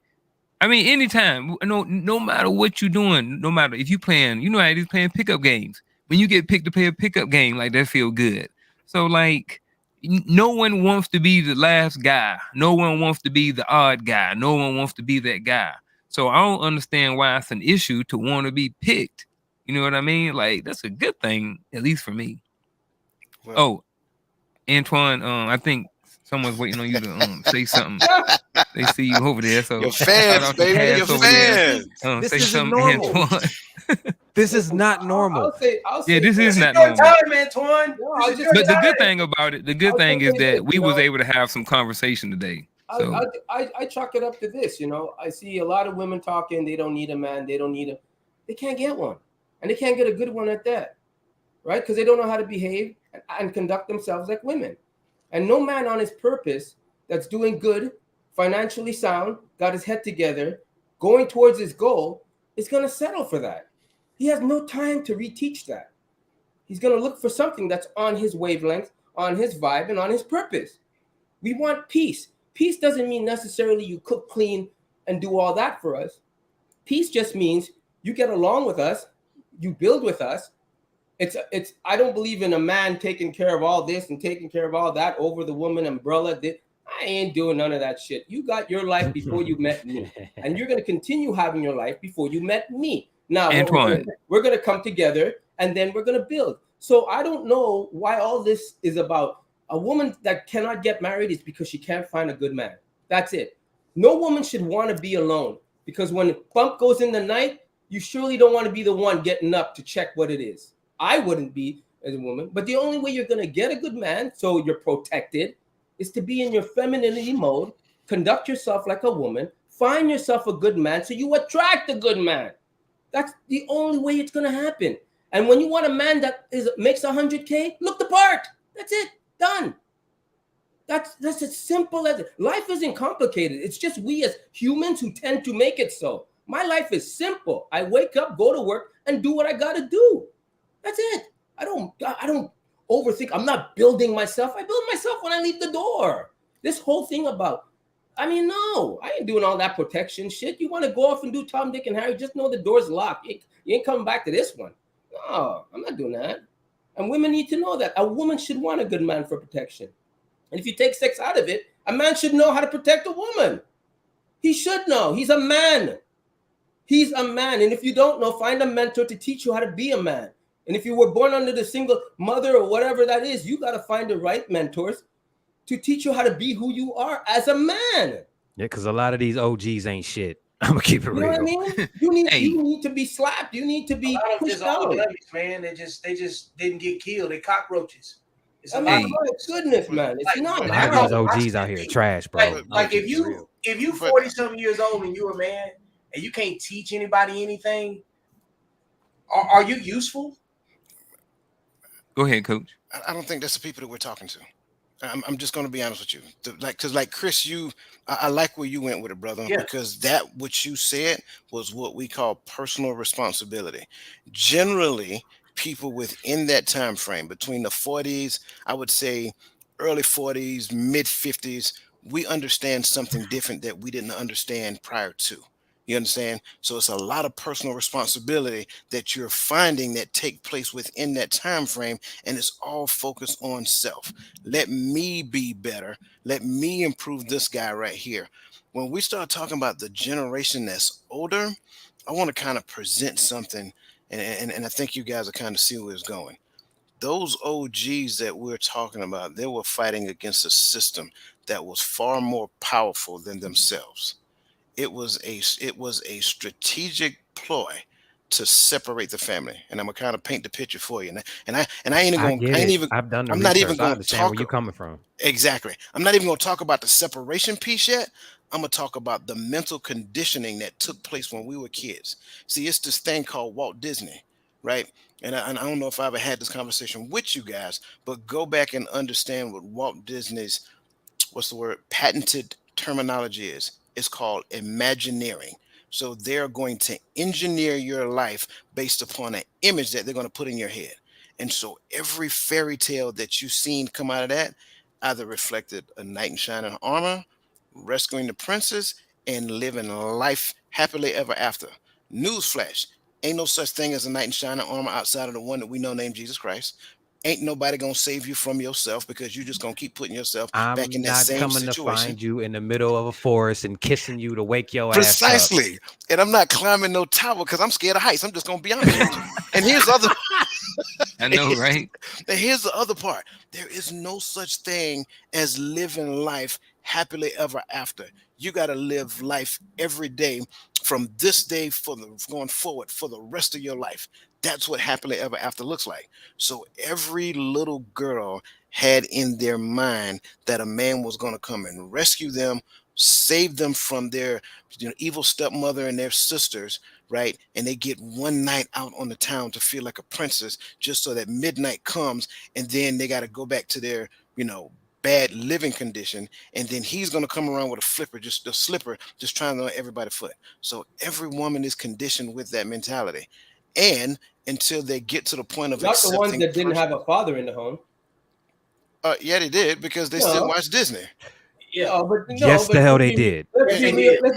I mean, anytime, no matter what you're doing, no matter if you playing, how it is playing pickup games. When you get picked to play a pickup game, like that feel good. So like, no one wants to be the last guy. No one wants to be the odd guy. No one wants to be that guy. So I don't understand why it's an issue to want to be picked. You know what I mean? Like that's a good thing, at least for me. Well, Oh, Antoine, I think someone's waiting on you to say something. They see you over there, so your shout fans, out to baby, your Cass over there. fans. This Say isn't something, normal. Antoine. This is not normal. I'll Yeah, say this is This is not your normal. time, Antoine. No, This I'll is just your But the time. good thing about it, the good I'll thing just is say that this, we was able to have some conversation today. So I chalk it up to this. I see a lot of women talking. They don't need a man. They don't need a. They can't get one, and they can't get a good one at that, right? Because they don't know how to behave and conduct themselves like women. And no man on his purpose that's doing good, financially sound, got his head together, going towards his goal, is going to settle for that. He has no time to reteach that. He's going to look for something that's on his wavelength, on his vibe, and on his purpose. We want peace. Peace doesn't mean necessarily you cook clean and do all that for us. Peace just means you get along with us, you build with us. It's I don't believe in a man taking care of all this and taking care of all that over the woman umbrella. I ain't doing none of that shit. You got your life before you met me, and you're gonna continue having your life before you met me. Now Antoine, we're gonna come together and then we're gonna build. So I don't know why all this is about. A woman that cannot get married is because she can't find a good man. That's it. No woman should want to be alone because when the bump goes in the night, you surely don't want to be the one getting up to check what it is. I wouldn't be as a woman, but the only way you're going to get a good man, so you're protected, is to be in your femininity mode, conduct yourself like a woman, find yourself a good man so you attract a good man. That's the only way it's going to happen. And when you want a man that makes 100K, look the part. That's it. Done. That's as simple as it. Life isn't complicated. It's just we as humans who tend to make it so. My life is simple. I wake up, go to work, and do what I got to do. That's it. I don't overthink. I'm not building myself. I build myself when I leave the door. This whole thing about, no, I ain't doing all that protection shit. You want to go off and do Tom, Dick, and Harry, just know the door's locked. You ain't coming back to this one. No, I'm not doing that. And women need to know that. A woman should want a good man for protection. And if you take sex out of it, a man should know how to protect a woman. He should know. He's a man. He's a man. And if you don't know, find a mentor to teach you how to be a man. And if you were born under the single mother or whatever that is, you got to find the right mentors to teach you how to be who you are as a man. Yeah, because a lot of these OGs ain't shit. I'm gonna keep it real. You know what I mean? You need to be slapped. You need to be pushed out. Man, they just didn't get killed. They cockroaches. It's a my lot. goodness, man. It's not. A lot of these OGs out here trash, bro. Like if you 40-something years old and you're a man and you can't teach anybody anything, are you useful? go ahead, Coach. I don't think that's the people that we're talking to. I'm just going to be honest with you, because like Chris, I like where you went with it, brother, because that what you said was what we call personal responsibility. Generally, people within that time frame between the 40s, I would say early 40s, mid 50s, we understand something different that we didn't understand prior to. You understand? So it's a lot of personal responsibility that you're finding that take place within that time frame, and it's all focused on self. Let me be better. Let me improve this guy right here. When we start talking about the generation that's older, I want to kind of present something, and I think you guys will kind of see where it's going. Those OGs that we're talking about, they were fighting against a system that was far more powerful than themselves. It was a strategic ploy to separate the family, and I'm gonna kind of paint the picture for you. And I ain't I going. get I ain't it. even. I've done the I'm not research. even I going to understand talk where you're coming from. exactly. I'm not even going to talk about the separation piece yet. I'm gonna talk about the mental conditioning that took place when we were kids. See, it's this thing called Walt Disney, right? And I don't know if I ever had this conversation with you guys, but go back and understand what Walt Disney's, what's the word, patented terminology is. It's called imagineering. So they're going to engineer your life based upon an image that they're going to put in your head. And so every fairy tale that you've seen come out of that either reflected a knight in shining armor, rescuing the princess, and living life happily ever after. Newsflash: ain't no such thing as a knight in shining armor outside of the one that we know named Jesus Christ. Ain't nobody gonna save you from yourself because you're just gonna keep putting yourself back in I'm that not same coming to situation. find you in the middle of a forest and kissing you to wake your ass up. Precisely. And I'm not climbing no tower because I'm scared of heights. I'm just gonna be honest with you. And here's the other I know, right? and here's the other part. There is no such thing as living life happily ever after. You got to live life every day from this day for the going forward for the rest of your life. That's what happily ever after looks like. So every little girl had in their mind that a man was going to come and rescue them, save them from their evil stepmother and their sisters, right? And they get one night out on the town to feel like a princess just so that midnight comes, and then they got to go back to their, bad living condition, and then he's going to come around with a flipper, just a slipper, just trying to know everybody's foot. So every woman is conditioned with that mentality, and until they get to the point of Not the ones accepting that didn't have a father in the home. yeah, they did because they still No. watch Disney. Yeah. Yes, the hell they did. Let's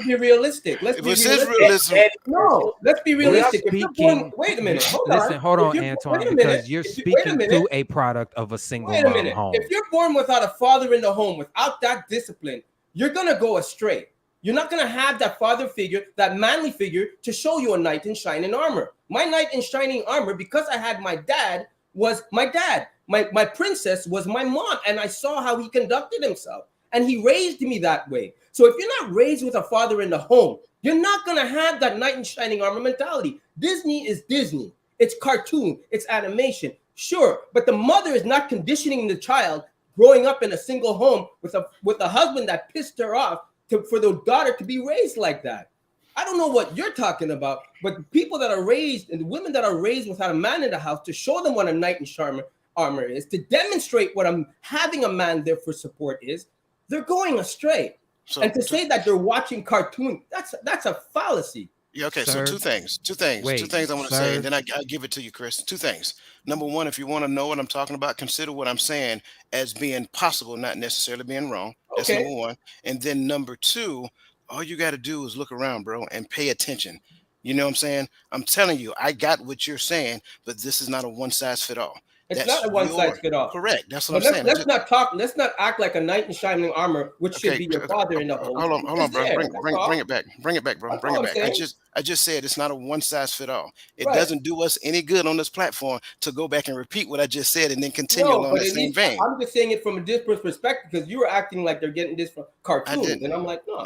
be realistic. Let's be This is realistic. realism. No, let's be realistic. If you're born, Speaking, wait a minute. Hold listen, on. hold If on, you're- Antoine, wait a because minute. you're Wait a speaking minute. to a product of a single Wait a mom minute. home. If you're born without a father in the home, without that discipline, you're gonna go astray. You're not gonna have that father figure, that manly figure, to show you a knight in shining armor. My knight in shining armor, because I had my dad, was my dad. My princess was my mom, and I saw how he conducted himself, and he raised me that way. So if you're not raised with a father in the home, you're not gonna have that knight in shining armor mentality. Disney is Disney. It's cartoon. It's animation. Sure, but the mother is not conditioning the child growing up in a single home with a husband that pissed her off for the daughter to be raised like that. I don't know what you're talking about, but the people that are raised and the women that are raised without a man in the house, to show them what a knight in armor is, to demonstrate what having a man there for support is, they're going astray. So And to say that they're watching cartoon, that's a fallacy. yeah, okay. Sir, So two things wait, I want to say, and sir. then I give it to you, Chris. Two things. Number one, if you want to know what I'm talking about, consider what I'm saying as being possible, not necessarily being wrong. That's Okay. number one. And then number two, all you got to do is look around, bro, and pay attention. You know what I'm saying? I'm telling you, I got what you're saying, but this is not a one size fit all. It's That's not a one size fit all. correct. That's what But I'm saying. let's not act like a knight in shining armor, which should be your father in the home. Hold on, bro. There, Bring that's all. it back. Bring it back, bro. That's Bring all it I'm back. saying. I just said it's not a one size fit all. It Right. doesn't do us any good on this platform to go back and repeat what I just said and then continue No, along but that at same least vein. I'm just saying it from a different perspective, because you were acting like they're getting this from cartoons, didn't. and I'm like, no.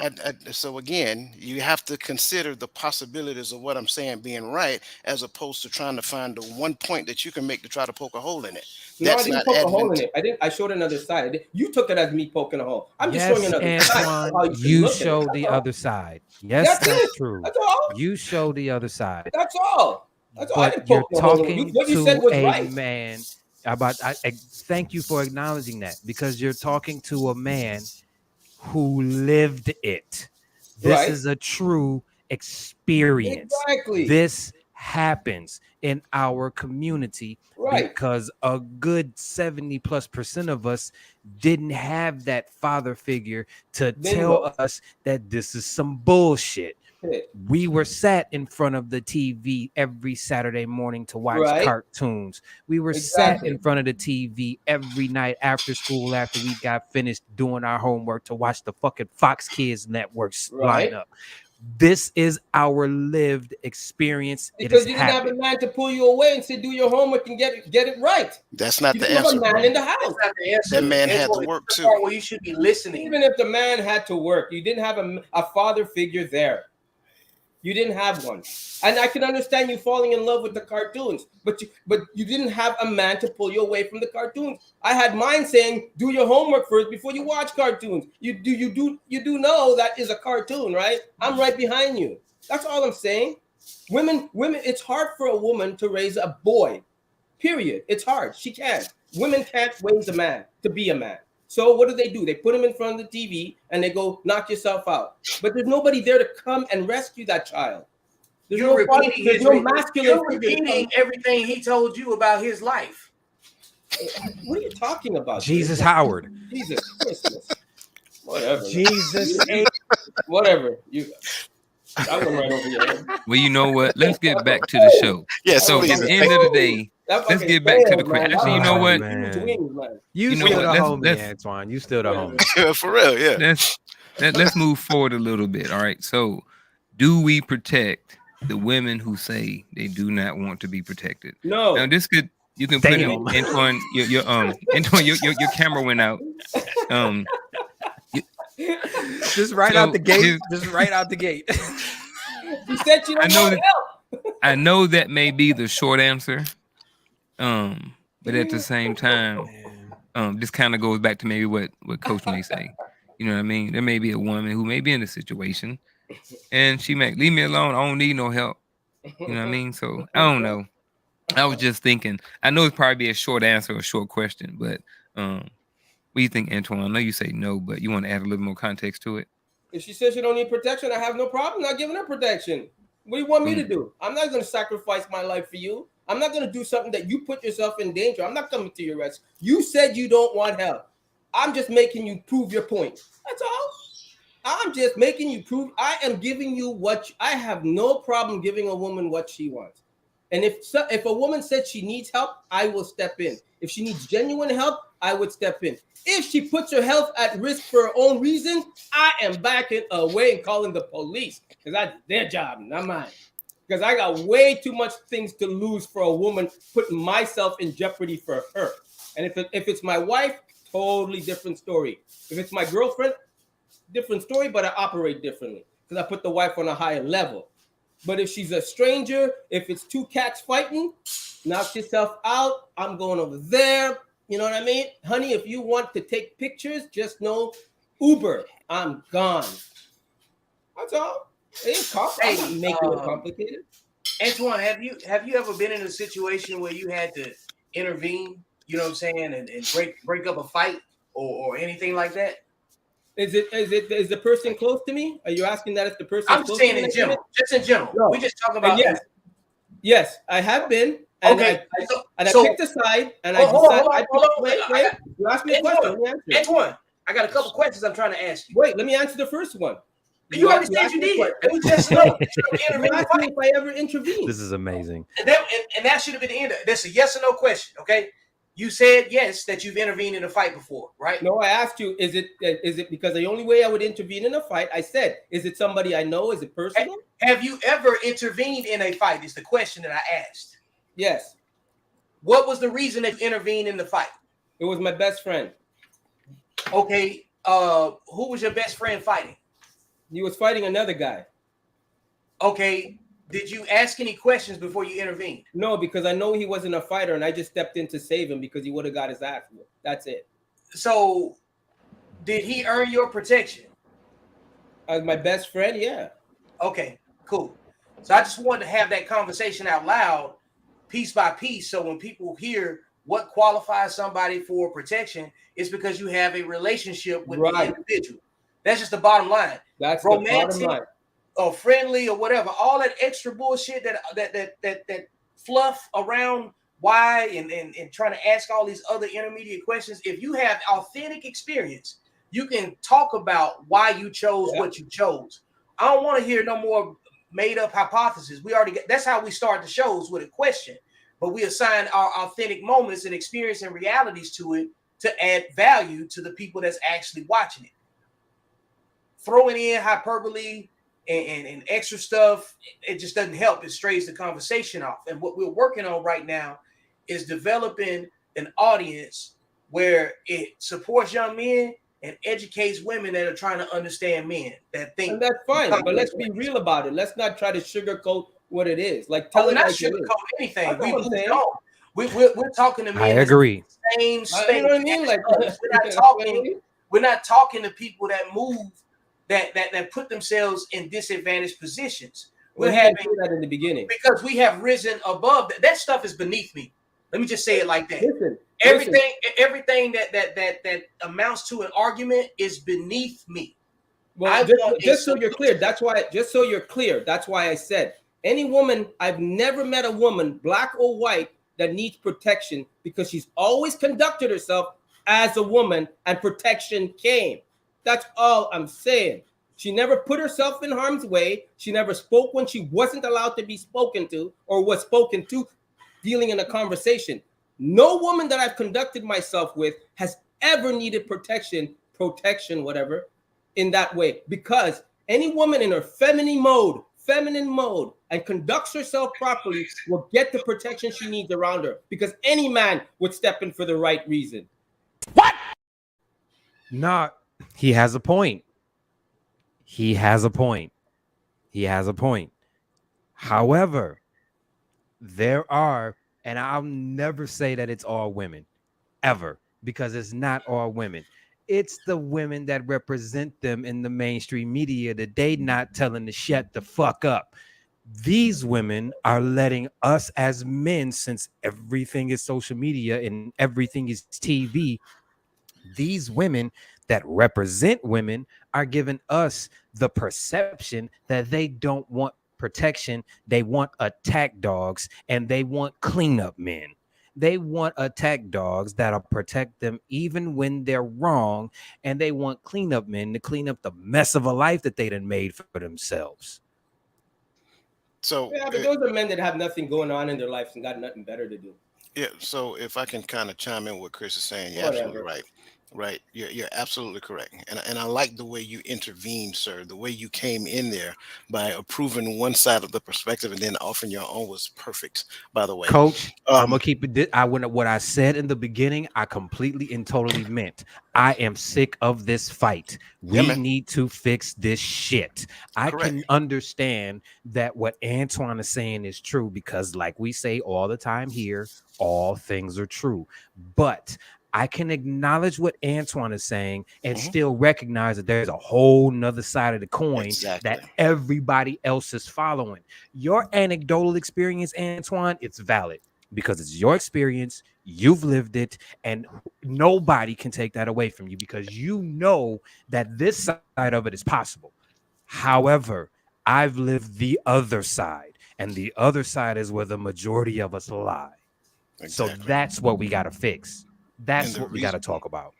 So again, you have to consider the possibilities of what I'm saying being right, as opposed to trying to find the one point that you can make to try to poke a hole in it. No, I That's didn't not poke a hole in advent. it. I showed another side. You took it as me poking a hole. I'm just showing Yes, another side of how Antoine, you should you look at it. show That's the all. other side. Yes, That's that's it. true. That's all. You show the other side. That's all. That's all. I But didn't you're poke no hole in you. talking What you said to was a right. man about. I thank you for acknowledging that, because you're talking to a man who lived it. This Right. is a true experience. Exactly. This happens in our community Right. because a good 70+% of us didn't have that father figure to Bingo. tell us that this is some bullshit. Hit. We were sat in front of the TV every Saturday morning to watch Right. cartoons. We were Exactly. sat in front of the TV every night after school, after we got finished doing our homework, to watch the fucking Fox Kids networks Right. line up. This is our lived experience. It Because has you didn't have a happened. man to pull you away and say, do your homework and get it right. That's not You the didn't have answer, a man bro. in the house. That's not the answer. That man had to Antoine, work it's the too. part where you should be listening. Even if the man had to work, you didn't have a father figure there. You didn't have one. And I can understand you falling in love with the cartoons, but you didn't have a man to pull you away from the cartoons. I had mine saying, do your homework first before you watch cartoons. You do know that is a cartoon, right? I'm right behind you. That's all I'm saying. Women, it's hard for a woman to raise a boy. Period. It's hard. She can't. Women can't raise a man to be a man. So what do? They put him in front of the TV and they go, knock yourself out. But there's nobody there to come and rescue that child. There's no masculine. You're repeating everything he told you about his life. What are you talking about? Jesus Howard. Jesus Christmas. Whatever. Jesus. Whatever. I went right over your head. Well, you know what? Let's get back to the show. Yes, So at please. the end of the day, let's get back to the question. Actually, you know what? You know still what? the homie, Antoine. You still the homie. Yeah, for real, yeah. Let's move forward a little bit. All right. So, do we protect the women who say they do not want to be protected? No. Now, you can put in Antoine. Antoine, your camera went out. Just right out the gate. Just right out the gate. You said you don't want help. I know that may be the short answer. But at the same time, this kind of goes back to maybe what Coach may say. You know what I mean? There may be a woman who may be in a situation and she may leave me alone. I don't need no help. You know what I mean? So I don't know. I was just thinking, I know it's probably a short answer or a short question, but what do you think, Antoine? I know you say no, but you want to add a little more context to it? If she says she don't need protection, I have no problem not giving her protection. What do you want me to do? I'm not going to sacrifice my life for you. I'm not going to do something that you put yourself in danger. I'm not coming to your rescue. You said you don't want help. I'm just making you prove your point. That's all. I'm just making you prove. I am giving you I have no problem giving a woman what she wants. And if a woman said she needs help, I will step in. If she needs genuine help, I would step in. If she puts her health at risk for her own reasons, I am backing away and calling the police because that's their job, not mine. Because I got way too much things to lose for a woman putting myself in jeopardy for her. And if it's my wife, totally different story. If it's my girlfriend, different story, but I operate differently because I put the wife on a higher level. But if she's a stranger, if it's two cats fighting, knock yourself out. I'm going over there. You know what I mean? Honey, if you want to take pictures, just know Uber, I'm gone. That's all. It ain't complicated. I'm not making it complicated. Antoine, have you ever been in a situation where you had to intervene, you know what I'm saying, and break up a fight or anything like that? Is the person close to me? Are you asking that if the person? I'm just saying in general. Just in general. No. We just talking about Yes, I have been. And okay. I picked a side and I decided. Wait. You asked me a question. Let me answer it. Antoine, I got a couple questions I'm trying to ask you. Wait, let me answer the first one. You already said you did. It was just no. If I ever intervened. This is amazing. And that should have been the end of it. That's a yes or no question. Okay. You said yes that you've intervened in a fight before, right? No, I asked you, is it because the only way I would intervene in a fight, I said, is it somebody I know? Is it personal? Have you ever intervened in a fight? Is the question that I asked. Yes. What was the reason that you intervened in the fight? It was my best friend. Okay. Who was your best friend fighting? He was fighting another guy. Okay. Did you ask any questions before you intervened? No, because I know he wasn't a fighter, and I just stepped in to save him because he would have got his ass whooped. That's it. So, did he earn your protection? As my best friend, yeah. Okay, cool. So I just wanted to have that conversation out loud, piece by piece, so when people hear what qualifies somebody for protection, it's because you have a relationship with the individual. That's just the bottom line. That's romantic, the bottom line. Or friendly or whatever, all that extra bullshit that fluff around why and trying to ask all these other intermediate questions. If you have authentic experience, you can talk about why you chose what you chose. I don't want to hear no more made up hypotheses. We already that's how we start the shows, with a question, but we assign our authentic moments and experience and realities to it to add value to the people that's actually watching it. Throwing in hyperbole and extra stuff, it just doesn't help. It strays the conversation off. And what we're working on right now is developing an audience where it supports young men and educates women that are trying to understand men that think. And that's fine, but let's be real about it. Let's not try to sugarcoat what it is. Like, Oh, tell we're it not like it is. sugarcoating anything. That's We what I'm moved saying. on. We're talking to I men that's agree. the same You space. know what I mean? Like, We're not you know what I talking. mean? We're not talking to people that move that put themselves in disadvantaged positions. Well, We're you didn't having say that in the beginning. because we have risen above that. That stuff is beneath me. Let me just say it like that. Listen, Everything that amounts to an argument is beneath me. well, just so you're clear, that's why. Just so you're clear, that's why I said any woman. I've never met a woman, black or white, that needs protection because she's always conducted herself as a woman, and protection came. That's all I'm saying. She never put herself in harm's way. She never spoke when she wasn't allowed to be spoken to or was spoken to, dealing in a conversation. No woman that I've conducted myself with has ever needed protection, whatever, in that way. Because any woman in her feminine mode, and conducts herself properly will get the protection she needs around her. Because any man would step in for the right reason. Nah, he has a point. He has a point. He has a point. However, there are, and I'll never say that it's all women, ever, because it's not all women. It's the women that represent them in the mainstream media that they not telling to shut the fuck up. These women are letting us as men, since everything is social media and everything is TV, these women that represent women are giving us the perception that they don't want protection. They want attack dogs and they want cleanup men. They want attack dogs that'll protect them even when they're wrong. And they want cleanup men to clean up the mess of a life that they done made for themselves. So Yeah, but those are men that have nothing going on in their lives and got nothing better to do. yeah, so if I can kind of chime in what Chris is saying, you're Whatever. absolutely right. Right, you're absolutely correct, and I like the way you intervened, sir. The way you came in there by approving one side of the perspective and then offering your own was perfect. By the way, Coach, I'm um, gonna keep it. What I said in the beginning, I completely and totally meant. I am sick of this fight. yeah, We man, need to fix this shit. I correct. can understand that what Antoine is saying is true because, like we say all the time here, all things are true. But I can acknowledge what Antoine is saying and Mhm. still recognize that there's a whole nother side of the coin Exactly. that everybody else is following. Your anecdotal experience, Antoine, it's valid because it's your experience. You've lived it, and nobody can take that away from you because you know that this side of it is possible. However, I've lived the other side, and the other side is where the majority of us lie. So Exactly. that's what we got to fix. And That's the what we got to reason talk about.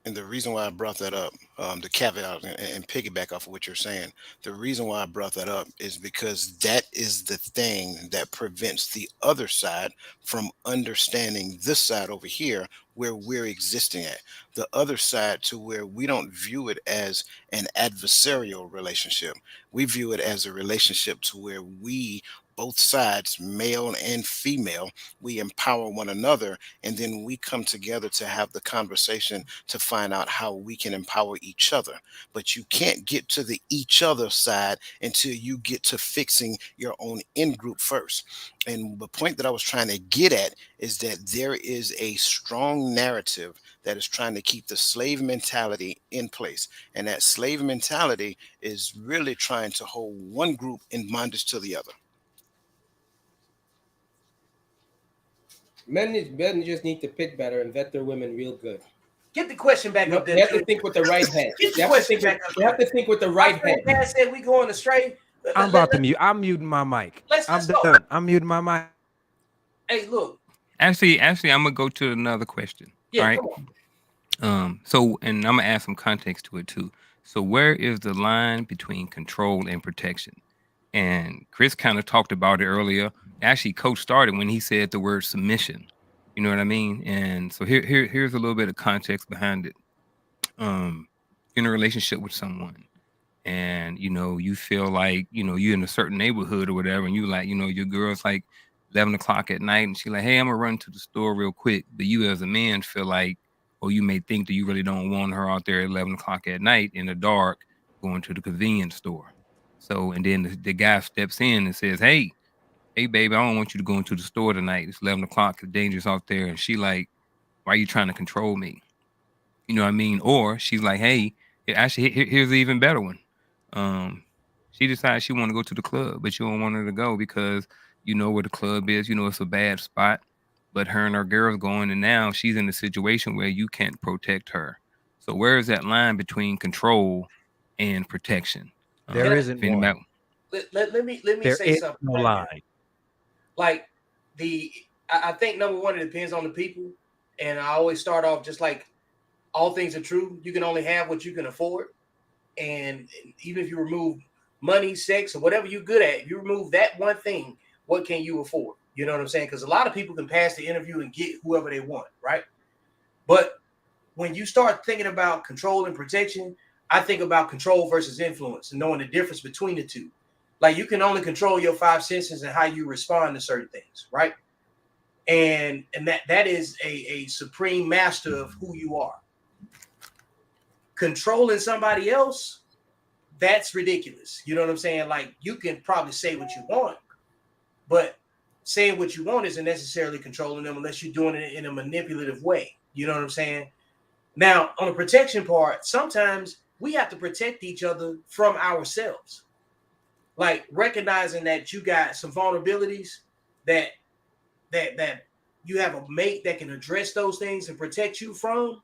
And the reason why I brought that up, the caveat and piggyback off of what you're saying, the reason why I brought that up is because that is the thing that prevents the other side from understanding this side over here where we're existing at. The other side to where we don't view it as an adversarial relationship. We view it as a relationship to where we, both sides, male and female, we empower one another and then we come together to have the conversation to find out how we can empower each other. But you can't get to the each other side until you get to fixing your own in group first. And the point that I was trying to get at is that there is a strong narrative that is trying to keep the slave mentality in place. And that slave mentality is really trying to hold one group in bondage to the other. Men just need to pick better and vet their women real good. Get the question back up there. They have to think with the right head. Get the They have to question think back up they have to there. think with the My right friend head. Pat said we going astray. I'm about to mute. I'm muting my mic. Let's I'm go. done. I'm muting my mic. Hey, look. Actually, I'm gonna go to another question. Yeah, all right. come on. So, and I'm gonna add some context to it too. So, where is the line between control and protection? And Chris kind of talked about it earlier. Actually, Coach started when he said the word submission. You know what I mean? And so here's a little bit of context behind it. In a relationship with someone, and you feel like you're in a certain neighborhood or whatever, and you like your girl's like 11 o'clock at night, and she like, hey, I'm gonna run to the store real quick, but you as a man feel like or you may think that you really don't want her out there at 11 o'clock at night in the dark going to the convenience store. So, and then the guy steps in and says, hey, baby, I don't want you to go into the store tonight. It's 11 o'clock. It's dangerous out there. And she like, why are you trying to control me? You know what I mean? Or she's like, hey, actually, here's the even better one. She decides she want to go to the club, but you don't want her to go because you know where the club is. You know it's a bad spot. But her and her girl's going, and now she's in a situation where you can't protect her. So where is that line between control and protection? There isn't if anybody- one. Let me There say is something. no right line. here. Like I think number one, it depends on the people, and I always start off just like all things are true. You can only have what you can afford, and even if you remove money, sex, or whatever you're good at, if you remove that one thing, what can you afford? You know what I'm saying? Because a lot of people can pass the interview and get whoever they want, right? But when you start thinking about control and protection, I think about control versus influence and knowing the difference between the two. Like you can only control your five senses and how you respond to certain things, right? And that is a supreme master of who you are. Controlling somebody else, that's ridiculous. You know what I'm saying? Like you can probably say what you want, but saying what you want isn't necessarily controlling them unless you're doing it in a manipulative way. You know what I'm saying? Now, on the protection part, sometimes we have to protect each other from ourselves. Like recognizing that you got some vulnerabilities that you have a mate that can address those things and protect you from.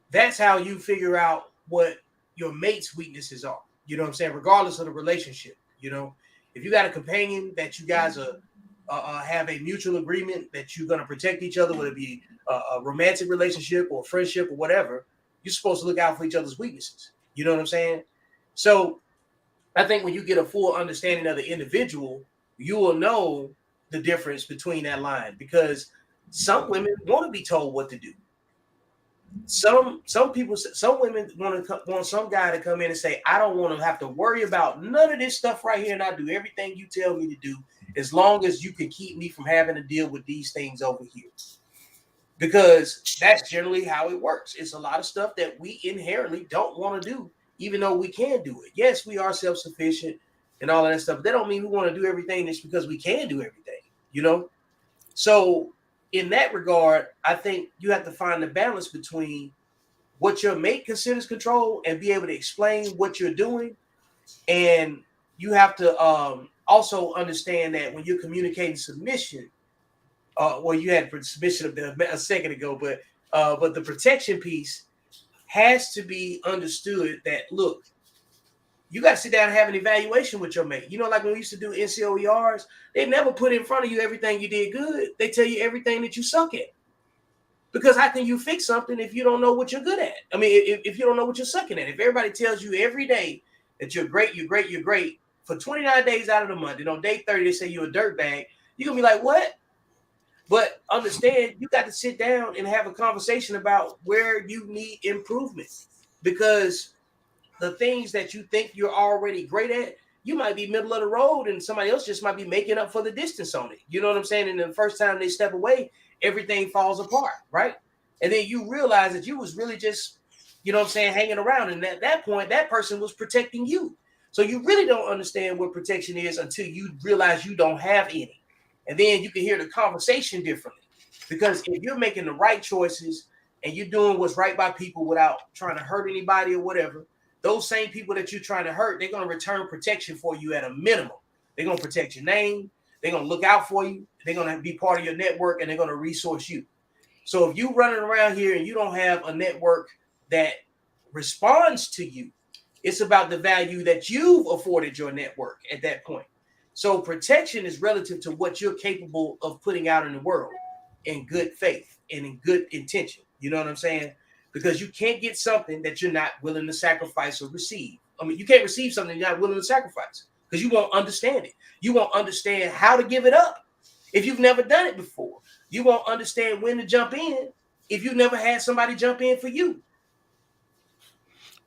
That's how you figure out what your mate's weaknesses are. You know what I'm saying? Regardless of the relationship, if you got a companion that you guys have a mutual agreement that you're going to protect each other, whether it be a romantic relationship or a friendship or whatever, you're supposed to look out for each other's weaknesses. You know what I'm saying? So I think when you get a full understanding of the individual, you will know the difference between that line, because some women want to be told what to do. Some women want some guy to come in and say, I don't want to have to worry about none of this stuff right here, and I do everything you tell me to do as long as you can keep me from having to deal with these things over here. Because that's generally how it works. It's a lot of stuff that we inherently don't want to do, even though we can do it. Yes, we are self-sufficient and all of that stuff, but that don't mean we want to do everything just because we can do everything, So in that regard, I think you have to find the balance between what your mate considers control and be able to explain what you're doing. And you have to also understand that when you're communicating submission, you had submission a second ago, but the protection piece has to be understood that, look, you got to sit down and have an evaluation with your mate. Like when we used to do NCOERs, they never put in front of you everything you did good. They tell you everything that you suck at. Because how can you fix something if you don't know what you're good at? I mean, if you don't know what you're sucking at. If everybody tells you every day that you're great, you're great, you're great, for 29 days out of the month, and on day 30 they say you're a dirtbag, you're going to be like, what? But understand, you got to sit down and have a conversation about where you need improvement. Because the things that you think you're already great at, you might be middle of the road and somebody else just might be making up for the distance on it. You know what I'm saying? And the first time they step away, everything falls apart, right? And then you realize that you was really just, hanging around. And at that point, that person was protecting you. So you really don't understand what protection is until you realize you don't have any. And then you can hear the conversation differently. Because if you're making the right choices and you're doing what's right by people without trying to hurt anybody or whatever, those same people that you're trying to hurt, they're going to return protection for you at a minimum. They're going to protect your name. They're going to look out for you. They're going to be part of your network, and they're going to resource you. So if you're running around here and you don't have a network that responds to you, it's about the value that you've afforded your network at that point. So protection is relative to what you're capable of putting out in the world in good faith and in good intention. You know what I'm saying? Because you can't get something that you're not willing to sacrifice or receive. I mean, you can't receive something you're not willing to sacrifice because you won't understand it. You won't understand how to give it up if you've never done it before. You won't understand when to jump in if you've never had somebody jump in for you.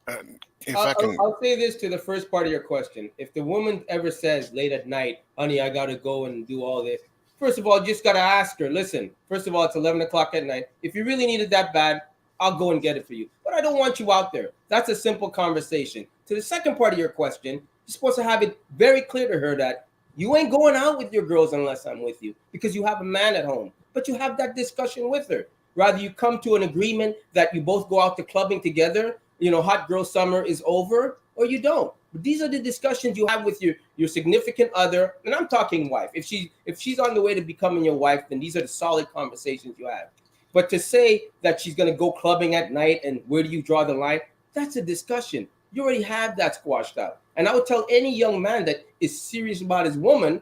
I'll say this to the first part of your question. If the woman ever says late at night, honey, I got to go and do all this, first of all, you just got to ask her, listen, first of all, it's 11 o'clock at night. If you really need it that bad, I'll go and get it for you. But I don't want you out there. That's a simple conversation. To the second part of your question, you're supposed to have it very clear to her that you ain't going out with your girls unless I'm with you because you have a man at home. But you have that discussion with her. Rather, you come to an agreement that you both go out to clubbing together. Hot girl summer is over, or you don't. But these are the discussions you have with your significant other, and I'm talking wife. If she's on the way to becoming your wife, then these are the solid conversations you have. But to say that she's going to go clubbing at night and where do you draw the line? That's a discussion. You already have that squashed out. And I would tell any young man that is serious about his woman,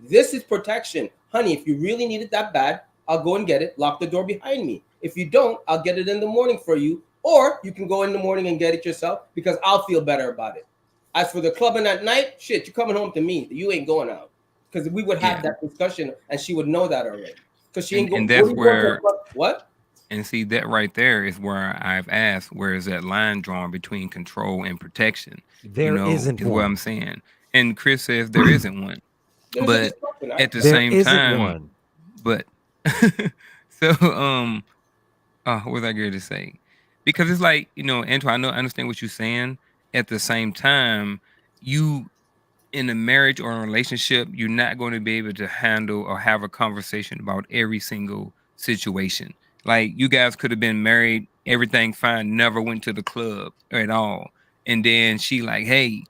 this is protection. Honey, if you really need it that bad, I'll go and get it. Lock the door behind me. If you don't, I'll get it in the morning for you. Or you can go in the morning and get it yourself because I'll feel better about it. As for the clubbing at night, shit, you're coming home to me. You ain't going out. Because we would have that discussion and she would know that already. Because she ain't going. And that's where what? And see, that right there is where I've asked, where is that line drawn between control and protection? There isn't is one. what I'm saying. And Chris says there isn't one. There's But at the There same isn't time, one. but so what was I going to say? Because it's like, Antoine, I understand what you're saying. At the same time, you in a marriage or a relationship, you're not going to be able to handle or have a conversation about every single situation. Like, you guys could have been married, everything fine, never went to the club at all. And then she like, hey,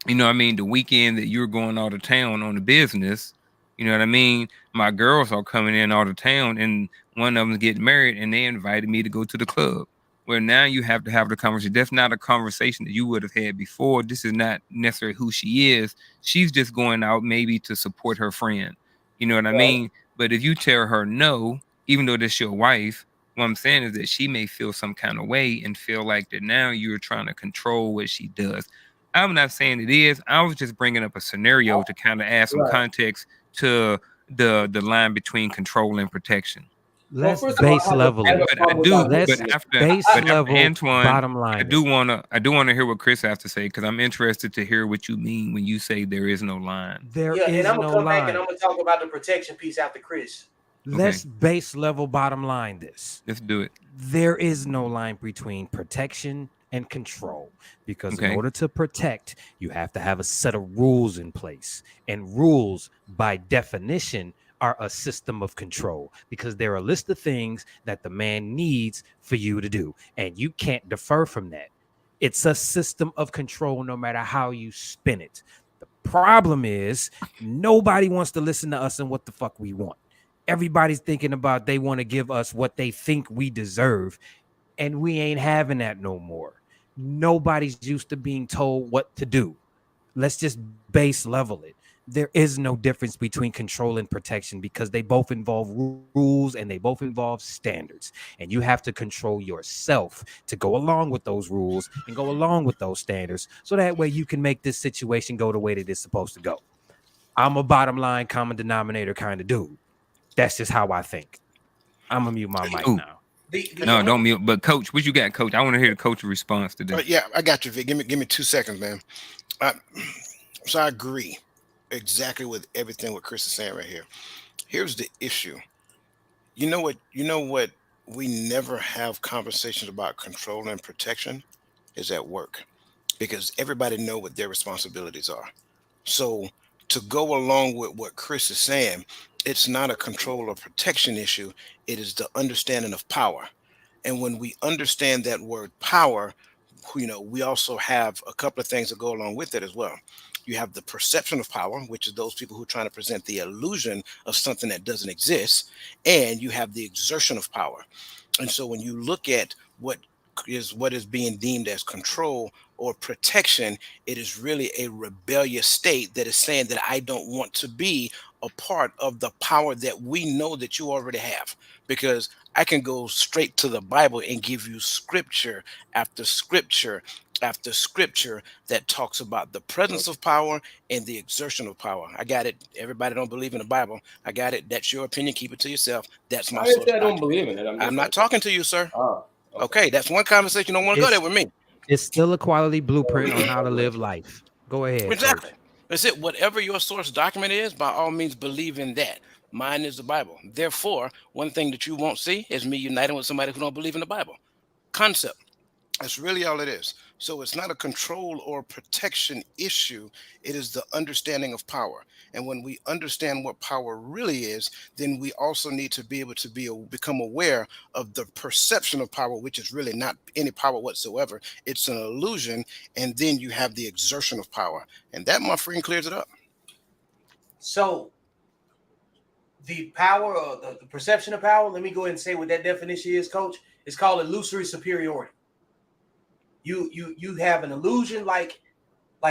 the weekend that you're going out of town on the business, you know what I mean? My girls are coming in out of town and one of them's getting married and they invited me to go to the club. Where now you have to have the conversation. That's not a conversation that you would have had before. This is not necessarily who she is. She's just going out maybe to support her friend. You know what I mean? But if you tell her no, even though that's your wife, what I'm saying is that she may feel some kind of way and feel like that now you're trying to control what she does. I'm not saying it is. I was just bringing up a scenario to kind of add some context to the line between control and protection. Let's base level it. But I do. Let's But after level Antoine, bottom line. I do wanna hear what Chris has to say because I'm interested to hear what you mean when you say there is no line. There is and I'm no gonna come line. back and I'm gonna talk about the protection piece after Chris. Let's base level bottom line this. Let's do it. There is no line between protection and control because in order to protect, you have to have a set of rules in place. And rules, by definition, are a system of control because they're a list of things that the man needs for you to do. And you can't defer from that. It's a system of control no matter how you spin it. The problem is nobody wants to listen to us and what the fuck we want. Everybody's thinking about they want to give us what they think we deserve. And we ain't having that no more. Nobody's used to being told what to do. Let's just base level it. There is no difference between control and protection because they both involve rules and they both involve standards. And you have to control yourself to go along with those rules and go along with those standards. So that way you can make this situation go the way that it's supposed to go. I'm a bottom line, common denominator kind of dude. That's just how I think. I'm going to mute my mic now. No, don't mute. But Coach, what you got, Coach? I want to hear the coach's response to this. Yeah, I got you, Vic. Give me 2 seconds, man. So I agree exactly with everything what Chris is saying right here. Here's the issue. You know what we never have conversations about control and protection is at work because everybody know what their responsibilities are. So to go along with what Chris is saying, it's not a control or protection issue. It is the understanding of power. And when we understand that word power, we also have a couple of things that go along with it as well. You have the perception of power, which is those people who are trying to present the illusion of something that doesn't exist. And you have the exertion of power. And so when you look at what is being deemed as control or protection, it is really a rebellious state that is saying that I don't want to be a part of the power that we know that you already have. Because I can go straight to the Bible and give you scripture after scripture after scripture that talks about the presence of power and the exertion of power. I got it. Everybody don't believe in the Bible. I got it. That's your opinion. Keep it to yourself. That's my source. I don't believe in it. I'm not talking to you, sir. Oh, okay, that's one conversation. You don't want to go there with me. It's still a quality blueprint on how to live life. Go ahead. Exactly. Coach. That's it. Whatever your source document is, by all means, believe in that. Mine is the Bible. Therefore, one thing that you won't see is me uniting with somebody who don't believe in the Bible. concept. That's really all it is. So it's not a control or protection issue. It is the understanding of power. And when we understand what power really is, then we also need to be able to become aware of the perception of power, which is really not any power whatsoever. It's an illusion. And then you have the exertion of power. And that, my friend, clears it up. So the power or the perception of power, let me go ahead and say what that definition is, Coach. It's called illusory superiority. You have an illusion like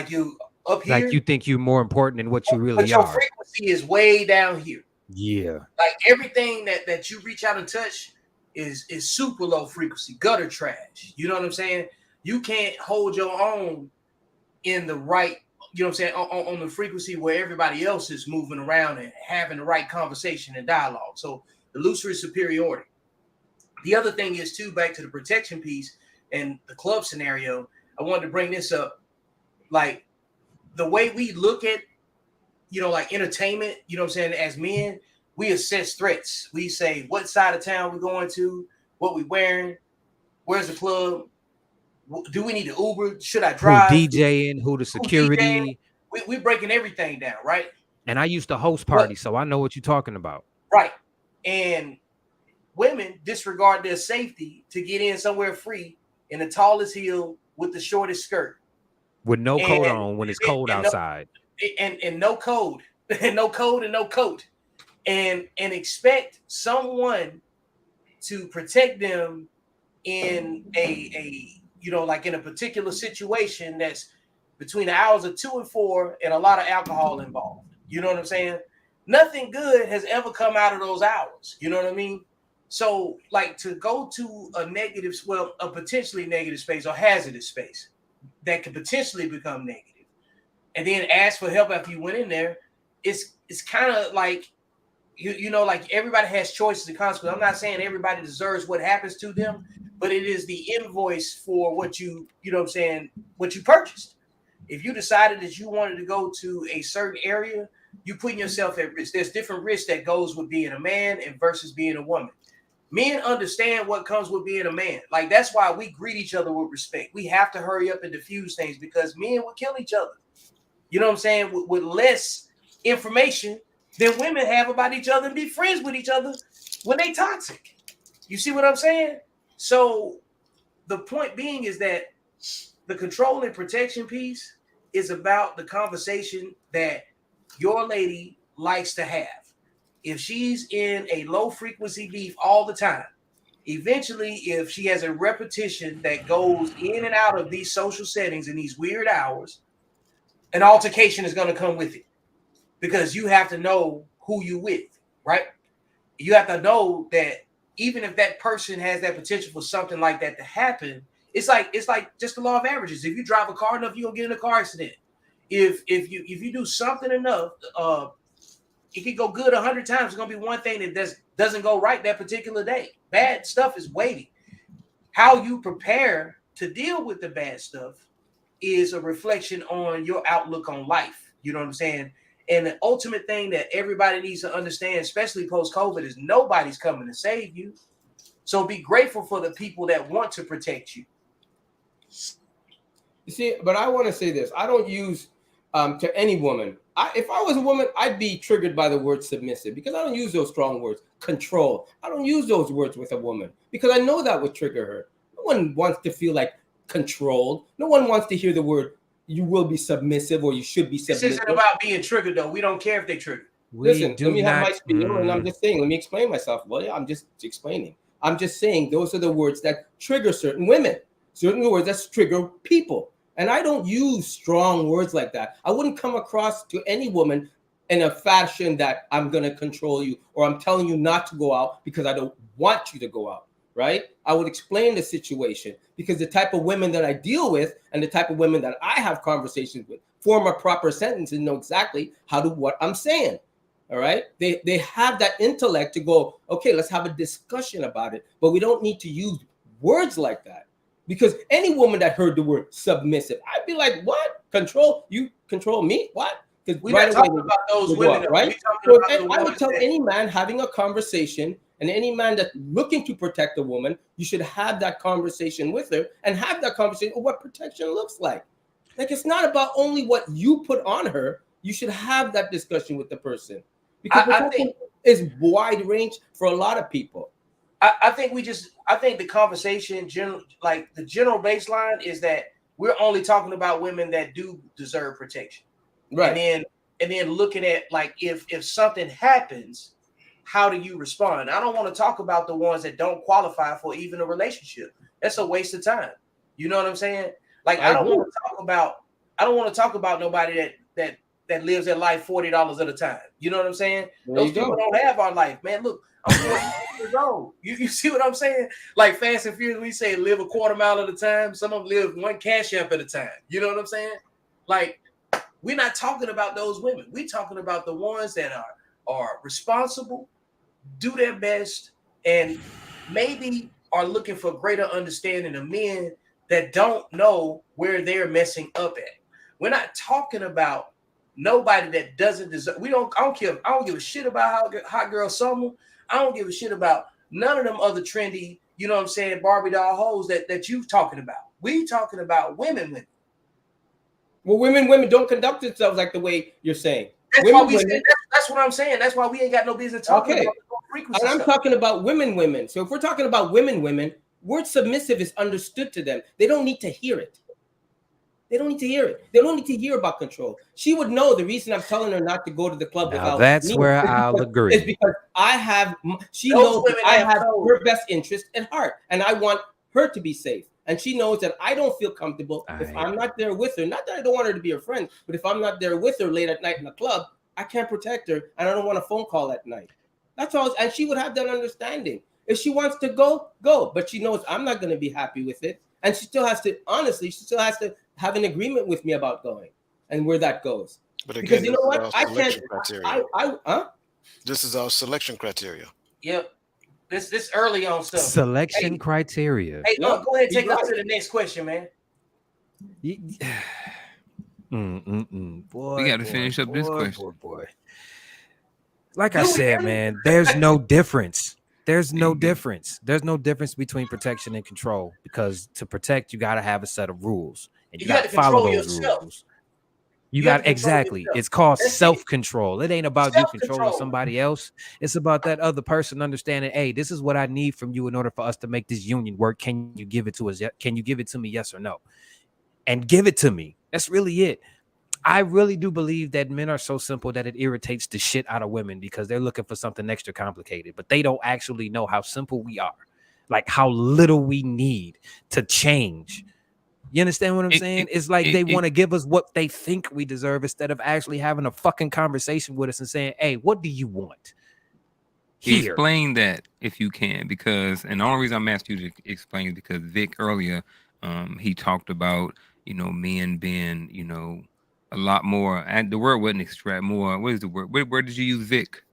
you up here. Like you think you're more important than what you really but your are. frequency is way down here. Yeah. Like everything that you reach out and touch is super low frequency, gutter trash. You know what I'm saying? You can't hold your own in the right, you know what I'm saying, on the frequency where everybody else is moving around and having the right conversation and dialogue. So illusory superiority. The other thing is too, back to the protection piece and the club scenario, I wanted to bring this up. Like the way we look at, you know, like entertainment, you know what I'm saying, as men, we assess threats. We say what side of town we're going to, what we wearing, where's the club, do we need to Uber, should I drive, who DJing, who the security. We breaking everything down, right? And I used to host parties, so I know what you're talking about. Right. And women disregard their safety to get in somewhere free in the tallest heel with the shortest skirt. With no coat on when it's cold outside. And no code. And no code and no coat. And expect someone to protect them in a you know, like in a particular situation that's between the hours of 2 and 4 and a lot of alcohol involved. You know what I'm saying? Nothing good has ever come out of those hours. You know what I mean? So, like, to go to a negative, well, a potentially negative space or hazardous space that could potentially become negative, and then ask for help after you went in there, it's kind of like, you know, like everybody has choices and consequences. I'm not saying everybody deserves what happens to them, but it is the invoice for what you know what I'm saying, what you purchased. If you decided that you wanted to go to a certain area, you putting yourself at risk. There's different risks that goes with being a man and versus being a woman. Men understand what comes with being a man. Like, that's why we greet each other with respect. We have to hurry up and diffuse things because men will kill each other. You know what I'm saying? With less information than women have about each other and be friends with each other when they toxic. You see what I'm saying? So the point being is that the control and protection piece is about the conversation that your lady likes to have. If she's in a low frequency beef all the time, eventually, if she has a repetition that goes in and out of these social settings in these weird hours, an altercation is going to come with it, because you have to know who you with, right? You have to know that even if that person has that potential for something like that to happen, it's like just the law of averages. If you drive a car enough, you're gonna get in a car accident. If you do something enough, it can go good 100 times. It's gonna be one thing that doesn't go right that particular day. Bad stuff is waiting. How you prepare to deal with the bad stuff is a reflection on your outlook on life. You know what I'm saying? And the ultimate thing that everybody needs to understand, especially post-COVID, is nobody's coming to save you. So be grateful for the people that want to protect you. You see, but I want to say this. I don't use to any woman. If I was a woman, I'd be triggered by the word submissive, because I don't use those strong words. Control. I don't use those words with a woman because I know that would trigger her. No one wants to feel like controlled. No one wants to hear the word you will be submissive or you should be submissive. This isn't about being triggered, though. We don't care if they trigger. Listen, let me have my spiel, and I'm just saying, let me explain myself. Well, yeah, I'm just explaining. I'm just saying those are the words that trigger certain women, certain words that trigger people. And I don't use strong words like that. I wouldn't come across to any woman in a fashion that I'm going to control you or I'm telling you not to go out because I don't want you to go out, right? I would explain the situation, because the type of women that I deal with and the type of women that I have conversations with form a proper sentence and know exactly what I'm saying. All right. They have that intellect to go, okay, let's have a discussion about it. But we don't need to use words like that, because any woman that heard the word submissive, I'd be like, what? Control? You control me? What? Because we're not talking about those women, right? So I would tell any man having a conversation And any man that's looking to protect a woman, you should have that conversation with her and have that conversation of what protection looks like. Like, it's not about only what you put on her. You should have that discussion with the person, because I protection think is wide range for a lot of people. I think I think the conversation like the general baseline is that we're only talking about women that do deserve protection. Right. And then looking at like if something happens, how do you respond? I don't want to talk about the ones that don't qualify for even a relationship. That's a waste of time. You know what I'm saying? Like I agree. I don't want to talk about nobody that lives their life $40 at a time. You know what I'm saying? There Those you go. people don't have our life, man. Look, I'm 40 years old. You see what I'm saying? Like Fast and Furious, we say live a quarter mile at a time. Some of them live one cash app at a time. You know what I'm saying? Like, we're not talking about those women. We're talking about the ones that are responsible, do their best, and maybe are looking for greater understanding of men that don't know where they're messing up at. We're not talking about nobody that doesn't deserve. I don't care. I don't give a shit about Hot Girl Summer. I don't give a shit about none of them other trendy, you know what I'm saying, Barbie doll hoes that you talking about. We talking about women. Well, women don't conduct themselves like the way you're saying. That's why we said that's what I'm saying. That's why we ain't got no business talking Okay. about the frequency And I'm stuff. talking about women. So if we're talking about women, word submissive is understood to them. They don't need to hear it. They don't need to hear it. They don't need to hear about control. She would know the reason I'm telling her not to go to the club Now without that's me where is I'll because- agree. is because she Those knows that women I have have code. her best interest at heart, and I want her to be safe. And she knows that I don't feel comfortable if I'm not there with her. Not that I don't want her to be her friend, but if I'm not there with her late at night in the club, I can't protect her, and I don't want a phone call at night. That's all. And she would have that understanding. If she wants to go, go. But she knows I'm not going to be happy with it. And she still has to, honestly, have an agreement with me about going and where that goes. But again, Because you know this is what? all I can't. selection criteria. This is all selection criteria. Yep. This early on stuff. Selection criteria. Hey, Yep, go ahead and take he's us right. to the next question, man. Boy, We got to finish up this question. Boy. Like I said, man, there's no difference. There's no difference. There's no difference between protection and control, because to protect, you got to have a set of rules, and you got to follow control those yourself. rules. You have got to control exactly. yourself. It's called That's it. self-control. It ain't about you controlling Self-control. somebody else. It's about that other person understanding, hey, this is what I need from you in order for us to make this union work. Can you give it to us? Can you give it to me? Yes or no? And give it to me. That's really it. I really do believe that men are so simple that it irritates the shit out of women, because they're looking for something extra complicated, but they don't actually know how simple we are, like how little we need to change. You understand what I'm saying? It's like they want to give us what they think we deserve instead of actually having a fucking conversation with us and saying, hey, what do you want? Here. Explain that if you can, because, and the only reason I'm asking you to explain is because Vic earlier, he talked about, men being, a lot more, and the word wasn't extract more. What is the word? Where did you use, Vic?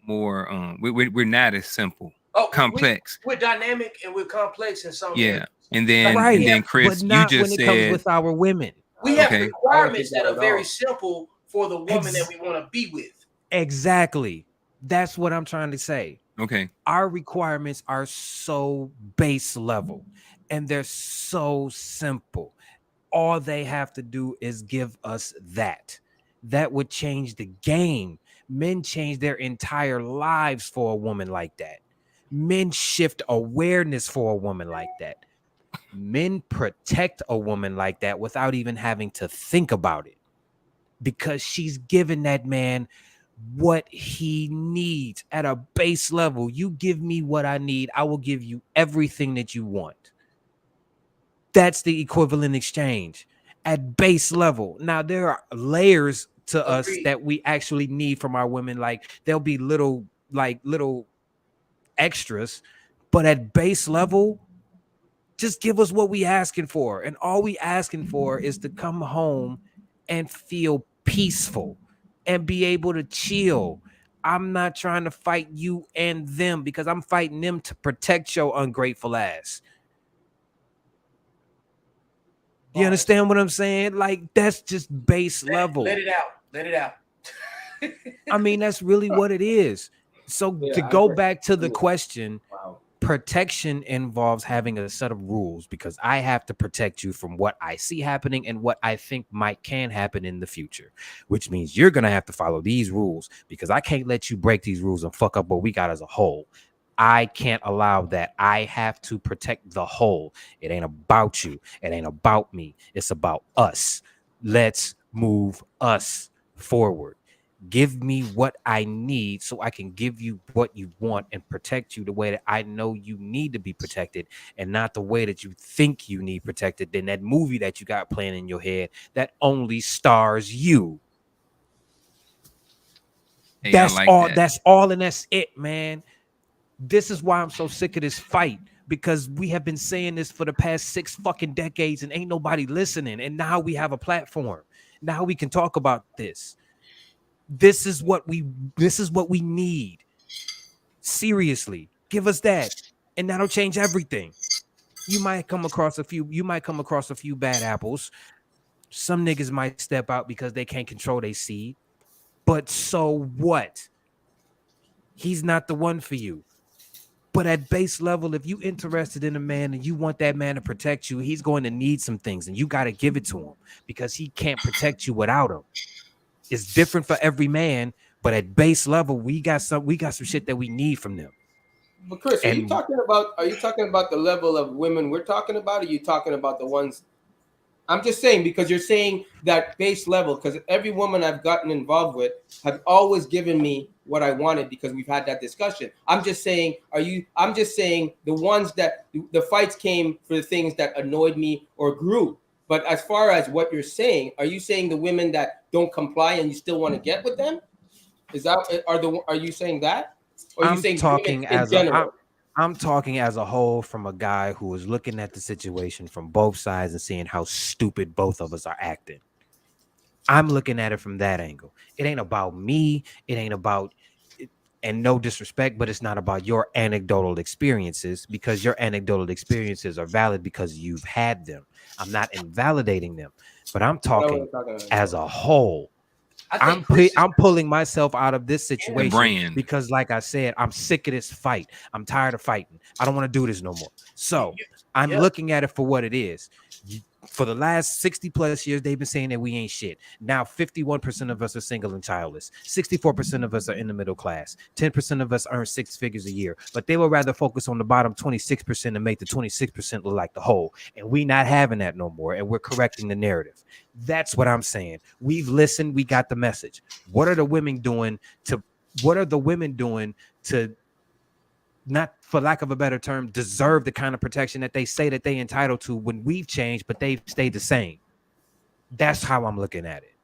More, we're not as simple, complex. We're dynamic and we're complex in some Yeah. areas. And then, Right. and then Chris, but not you just when it said, comes with our women. We have Okay. requirements I don't think that are that at very all. simple for the woman that we want to be with. Exactly. That's what I'm trying to say. okay, Our requirements are so base level and they're so simple. All they have to do is give us that. That would change the game. Men change their entire lives for a woman like that. Men shift awareness for a woman like that. Men protect a woman like that without even having to think about it, because she's giving that man what he needs at a base level. You give me what I need, I will give you everything that you want. That's the equivalent exchange at base level. Now, there are layers to us Agreed. that we actually need from our women. Like, there'll be little extras, but at base level, just give us what we asking for. And all we asking for is to come home and feel peaceful and be able to chill. I'm not trying to fight you and them, because I'm fighting them to protect your ungrateful ass. You understand what I'm saying? Like, that's just base level. Let it out. Let it out. I mean, that's really what it is. So Yeah, to I go agree. back to the question, Wow. protection involves having a set of rules because I have to protect you from what I see happening and what I think can happen in the future, which means you're going to have to follow these rules because I can't let you break these rules and fuck up what we got as a whole. I can't allow that. I have to protect the whole. It ain't about you. It ain't about me. It's about us. Let's move us forward. Give me what I need so I can give you what you want and protect you the way that I know you need to be protected and not the way that you think you need protected. Then that movie that you got playing in your head that only stars you. Hey, I like that. That's all, and that's it, man. This is why I'm so sick of this fight because we have been saying this for the past 6 fucking decades and ain't nobody listening. And now we have a platform. Now we can talk about this. This is what we need. Seriously, give us that, and that'll change everything. You might come across a few bad apples. Some niggas might step out because they can't control their seed. But so what? He's not the one for you. But at base level, if you interested in a man and you want that man to protect you, he's going to need some things, and you got to give it to him because he can't protect you without him. It's different for every man, but at base level, we got some shit that we need from them. But Chris, And are you talking about the level of women we're talking about? Or are you talking about the ones? I'm just saying because you're saying that base level. Because every woman I've gotten involved with have always given me what I wanted because we've had that discussion. I'm just saying, I'm just saying the ones that the fights came for the things that annoyed me or grew. But as far as what you're saying, are you saying the women that don't comply and you still want to get with them? Are you saying that? Or are you I'm saying women talking in as a general? I'm talking as a whole from a guy who is looking at the situation from both sides and seeing how stupid both of us are acting. I'm looking at it from that angle. It ain't about me. It ain't about, and no disrespect, but it's not about your anecdotal experiences because your anecdotal experiences are valid because you've had them. I'm not invalidating them, but I'm That's not what talking I'm talking about. as No. a whole. I think Chris is I'm pulling myself out of this in The the situation brand. because, like I said, I'm sick of this fight. I'm tired of fighting. I don't want to do this no more. So I'm yeah. looking at it for what it is. For the last 60 plus years, they've been saying that we ain't shit. Now, 51% of us are single and childless. 64% of us are in the middle class. 10% of us earn 6 figures a year. But they would rather focus on the bottom 26% and make the 26% look like the whole. And we not having that no more. And we're correcting the narrative. That's what I'm saying. We've listened. We got the message. What are the women doing to? What are the women doing to? Not for lack of a better term, deserve the kind of protection that they say that they entitled to when we've changed, but they've stayed the same. That's how I'm looking at it.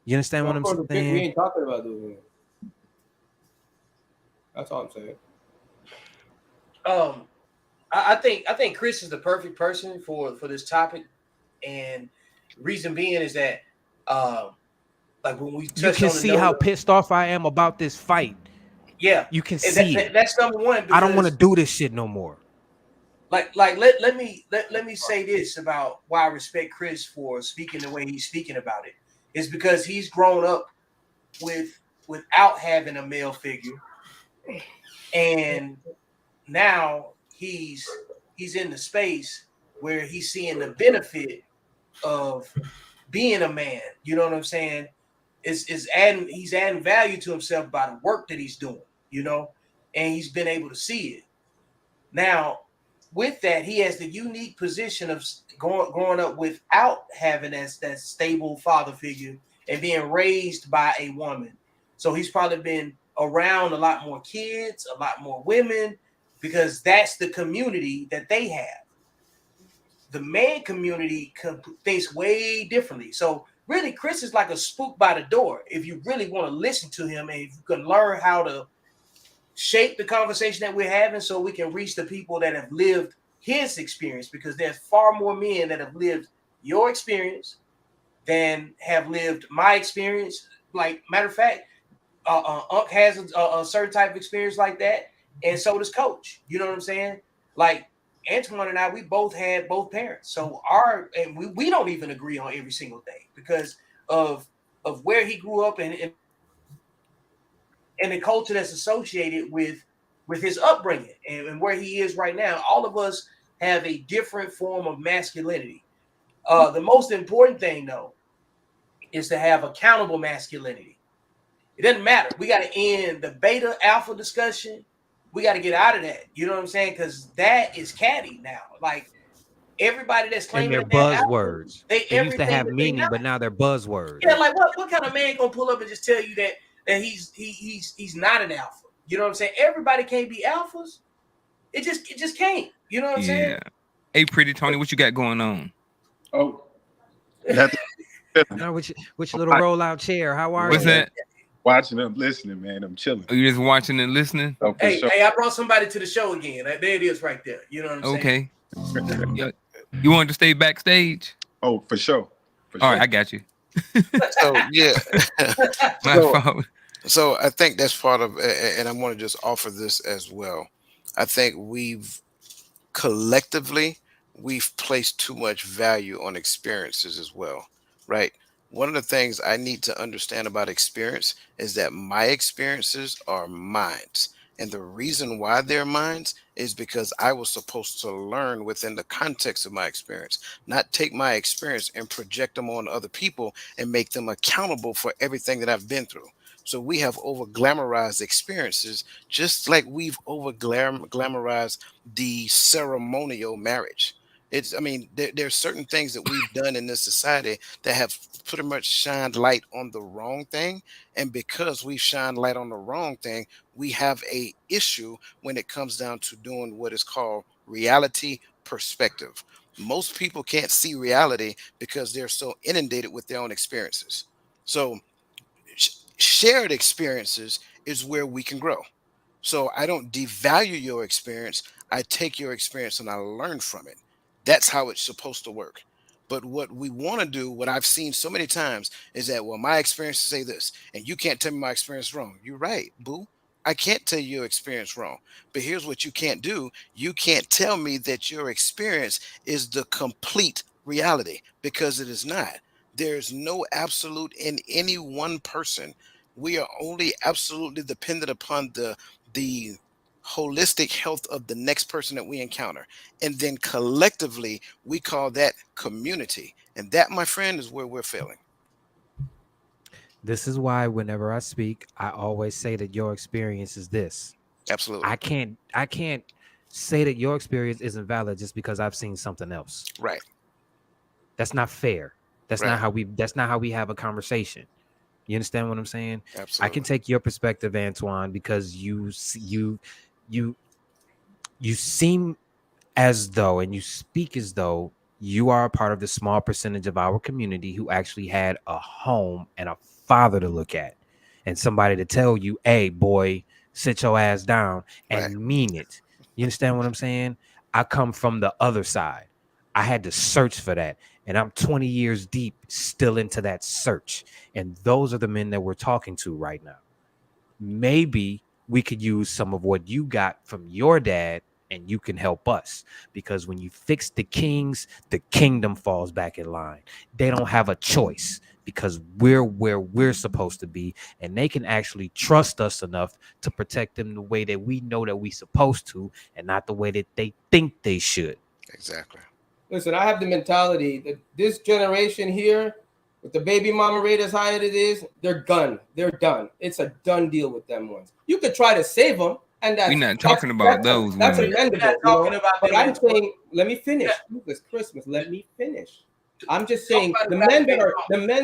You understand Well, what of I'm course, we saying? ain't talking about those women. That's all I'm saying. Um, I think Chris is the perfect person for this topic, and reason being is that um, like when we You touched can on the see note how of pissed off I am about this fight. yeah, You can and see it. that's number one I don't want to because do this shit no more. let me say this about why I respect Chris for speaking the way he's speaking about it is because he's grown up with without having a male figure, and now he's in the space where he's seeing the benefit of being a man. You know what I'm saying? Is adding he's adding value to himself by the work that he's doing, and he's been able to see it. Now, with that, he has the unique position of growing up without having that stable father figure and being raised by a woman. So he's probably been around a lot more kids, a lot more women, because that's the community that they have. The man community thinks way differently. So really, Chris is like a spook by the door. If you really want to listen to him and if you can learn how to shape the conversation that we're having so we can reach the people that have lived his experience, because there's far more men that have lived your experience than have lived my experience. Like, matter of fact, Unc has a certain type of experience like that, and so does Coach. You know what I'm saying? Like, Antoine and I, we both had both parents, so we don't even agree on every single thing because of where he grew up and and the culture that's associated with his upbringing and where he is right now. All of us have a different form of masculinity. The most important thing, though, is to have accountable masculinity. It doesn't matter. We got to end the beta alpha discussion. We got to get out of that. You know what I'm saying? Because that is catty now. Like everybody that's And claiming they're that they're alpha, buzzwords. they They used to everything have that they meaning, not. but now they're buzzwords. Yeah, like what kind of man gonna pull up and just tell you that he's not an alpha? You know what I'm saying? Everybody can't be alphas. It just can't. You know what I'm saying? Yeah. Hey, pretty Tony, what you got going on? Oh, nothing. Now, which little rollout chair? How are What's you? that? Watching them, listening, man. I'm chilling. Are you just watching and listening? Oh, for Hey, sure. hey, I brought somebody to the show again. There it is, right there. You know what I'm saying? Okay. Yeah. You want to stay backstage? Oh, for sure. For All sure. right, I got you. So yeah. My So- fault. So I think that's part of, and I want to just offer this as well. I think collectively we've placed too much value on experiences as well, right? One of the things I need to understand about experience is that my experiences are mine. And the reason why they're mine is because I was supposed to learn within the context of my experience, not take my experience and project them on other people and make them accountable for everything that I've been through. So we have over glamorized experiences, just like we've over glamorized the ceremonial marriage. I mean, there's certain things that we've done in this society that have pretty much shined light on the wrong thing. And because we've shined light on the wrong thing, we have a issue when it comes down to doing what is called reality perspective. Most people can't see reality because they're so inundated with their own experiences. So shared experiences is where we can grow. So I don't devalue your experience. I take your experience and I learn from it. That's how it's supposed to work. But what we want to do, what I've seen so many times, is that, well, my experience say this, and you can't tell me my experience wrong. You're right, boo. I can't tell you your experience wrong. But here's what you can't do. You can't tell me that your experience is the complete reality, because it is not. There's no absolute in any one person. We are only absolutely dependent upon the holistic health of the next person that we encounter. And then collectively, we call that community. And that, my friend, is where we're failing. This is why whenever I speak, I always say that your experience is this. Absolutely. I can't say that your experience isn't valid just because I've seen something else. Right. That's not fair. That's Right. not how we have a conversation. You understand what I'm saying? Absolutely. I can take your perspective, Antoine, because you seem as though, and you speak as though you are a part of the small percentage of our community who actually had a home and a father to look at, and somebody to tell you, hey, boy, sit your ass down and Right. mean it. You understand what I'm saying? I come from the other side. I had to search for that. And I'm 20 years deep still into that search. And those are the men that we're talking to right now. Maybe we could use some of what you got from your dad and you can help us, because when you fix the kings, the kingdom falls back in line. They don't have a choice because we're where we're supposed to be, and they can actually trust us enough to protect them the way that we know that we're supposed to, and not the way that they think they should. Exactly. Listen, I have the mentality that this generation here, with the baby mama rate as high as it is, they're done. They're done. It's a done deal with them ones. You could try to save them, and that's We're not talking about those That's women. amendable. We're not talking about but them I'm anymore. saying, let me finish. Look, it's Christmas. Let me finish. I'm just Talk saying about the men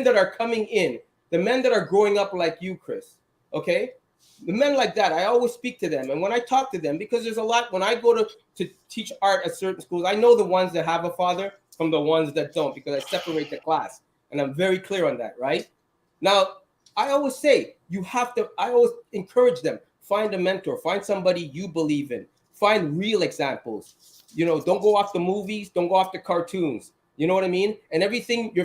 that are coming in, the men that are growing up like you, Chris. Okay, the men like that, I always speak to them, and when I talk to them, because there's a lot. When I go to teach art at certain schools, I know the ones that have a father from the ones that don't, because I separate the class, and I'm very clear on that. Right now, I always say you have to. I always encourage them: find a mentor, find somebody you believe in, find real examples. You know, don't go off the movies, don't go off the cartoons. You know what I mean? And everything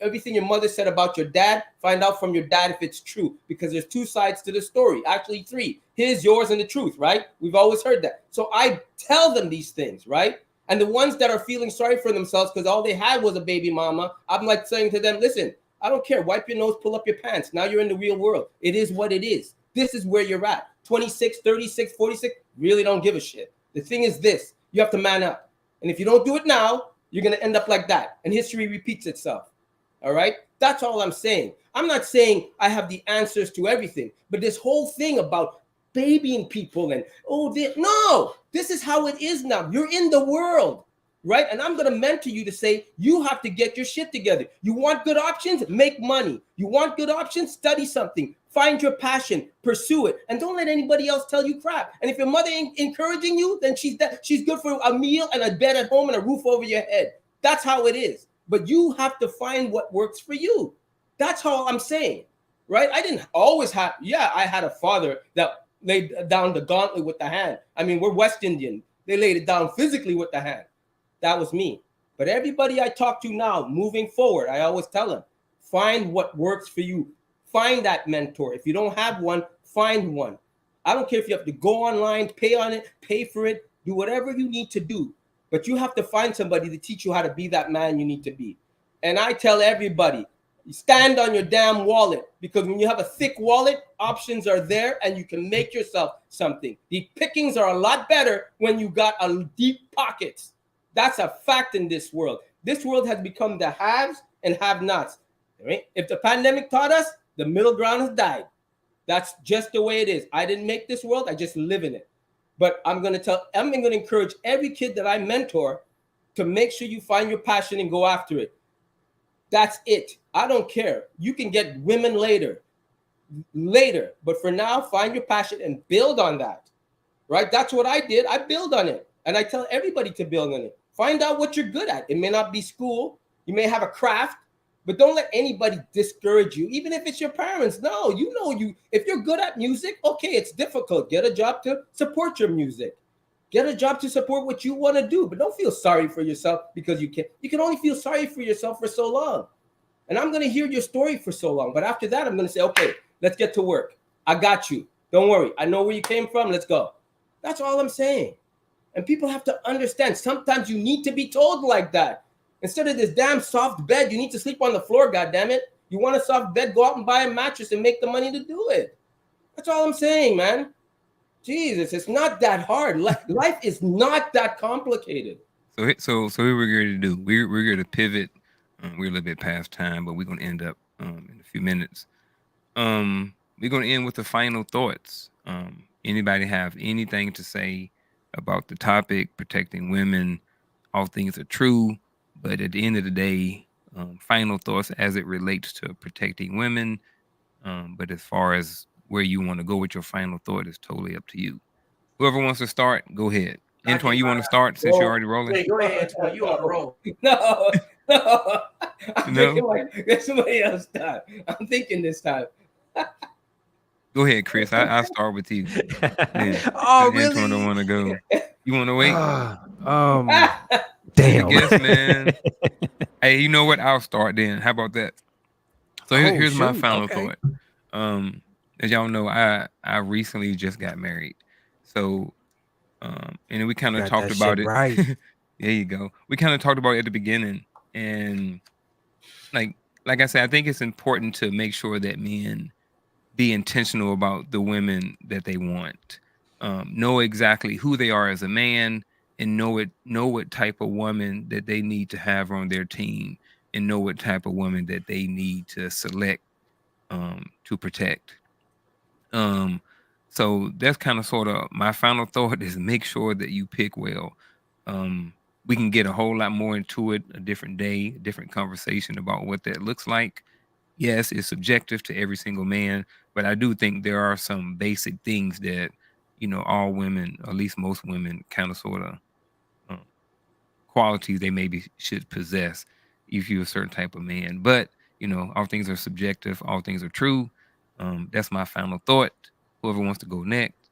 everything your mother said about your dad, find out from your dad if it's true, because there's two sides to the story, actually three: his, yours, and the truth. Right? We've always heard that. So I tell them these things, right? And the ones that are feeling sorry for themselves because all they had was a baby mama, I'm like saying to them, listen, I don't care. Wipe your nose, pull up your pants. Now you're in the real world. It is what it is. This is where you're at. 26, 36, 46, really don't give a shit. The thing is this, you have to man up. And if you don't do it now, you're going to end up like that. And history repeats itself. All right? That's all I'm saying. I'm not saying I have the answers to everything, but this whole thing about babying people and, no, this is how it is now. You're in the world, right? And I'm going to mentor you to say, you have to get your shit together. You want good options? Make money. You want good options? Study something. Find your passion, pursue it, and don't let anybody else tell you crap. And if your mother ain't encouraging you, then she's good for a meal and a bed at home and a roof over your head. That's how it is. But you have to find what works for you. That's all I'm saying, right? I didn't always have, I had a father that laid down the gauntlet with the hand. I mean, we're West Indian. They laid it down physically with the hand. That was me. But everybody I talk to now, moving forward, I always tell them, find what works for you. Find that mentor. If you don't have one, find one. I don't care if you have to go online, pay for it, do whatever you need to do. But you have to find somebody to teach you how to be that man you need to be. And I tell everybody, stand on your damn wallet, because when you have a thick wallet, options are there and you can make yourself something. The pickings are a lot better when you got a deep pockets. That's a fact in this world. This world has become the haves and have-nots. Right? If the pandemic taught us, the middle ground has died. That's just the way it is. I didn't make this world. I just live in it. But I'm going to encourage every kid that I mentor to make sure you find your passion and go after it. That's it. I don't care. You can get women later. But for now, find your passion and build on that. Right? That's what I did. I build on it. And I tell everybody to build on it. Find out what you're good at. It may not be school. You may have a craft. But don't let anybody discourage you, even if it's your parents. No, if you're good at music, okay, it's difficult. Get a job to support your music. Get a job to support what you want to do. But don't feel sorry for yourself because you can only feel sorry for yourself for so long. And I'm going to hear your story for so long. But after that, I'm going to say, okay, let's get to work. I got you. Don't worry. I know where you came from. Let's go. That's all I'm saying. And people have to understand. Sometimes you need to be told like that. Instead of this damn soft bed, you need to sleep on the floor, goddammit. You want a soft bed, go out and buy a mattress and make the money to do it. That's all I'm saying, man. Jesus, it's not that hard. Life is not that complicated. So what we're going to do, we're going to pivot. We're a little bit past time, but we're going to end up in a few minutes. We're going to end with the final thoughts. Anybody have anything to say about the topic, protecting women? All things are true. But at the end of the day, final thoughts as it relates to protecting women. But as far as where you want to go with your final thought is totally up to you. Whoever wants to start, go ahead. Antoine, you want to start since you're already rolling? Wait, go ahead, Antoine. You on the roll. No. I'm No? thinking like there's somebody else time. I'm thinking this time. Go ahead, Chris. I'll start with you. Oh, really? Antoine don't want to go. You want to wait? Damn. Yes, man. Hey, you know what? I'll start then. How about that? So here's my final thought. As y'all know, I recently just got married. So, and then we kind of talked about it. Right. There you go. We kind of talked about it at the beginning. And like I said, I think it's important to make sure that men be intentional about the women that they want. Know exactly who they are as a man, and know what type of woman that they need to have on their team, and know what type of woman that they need to select to protect. So that's kind of sort of my final thought is make sure that you pick well. We can get a whole lot more into it a different day, different conversation about what that looks like. Yes, it's subjective to every single man, but I do think there are some basic things that, all women, or at least most women, kind of sort of qualities they maybe should possess if you're a certain type of man. But, all things are subjective, all things are true. That's my final thought. Whoever wants to go next,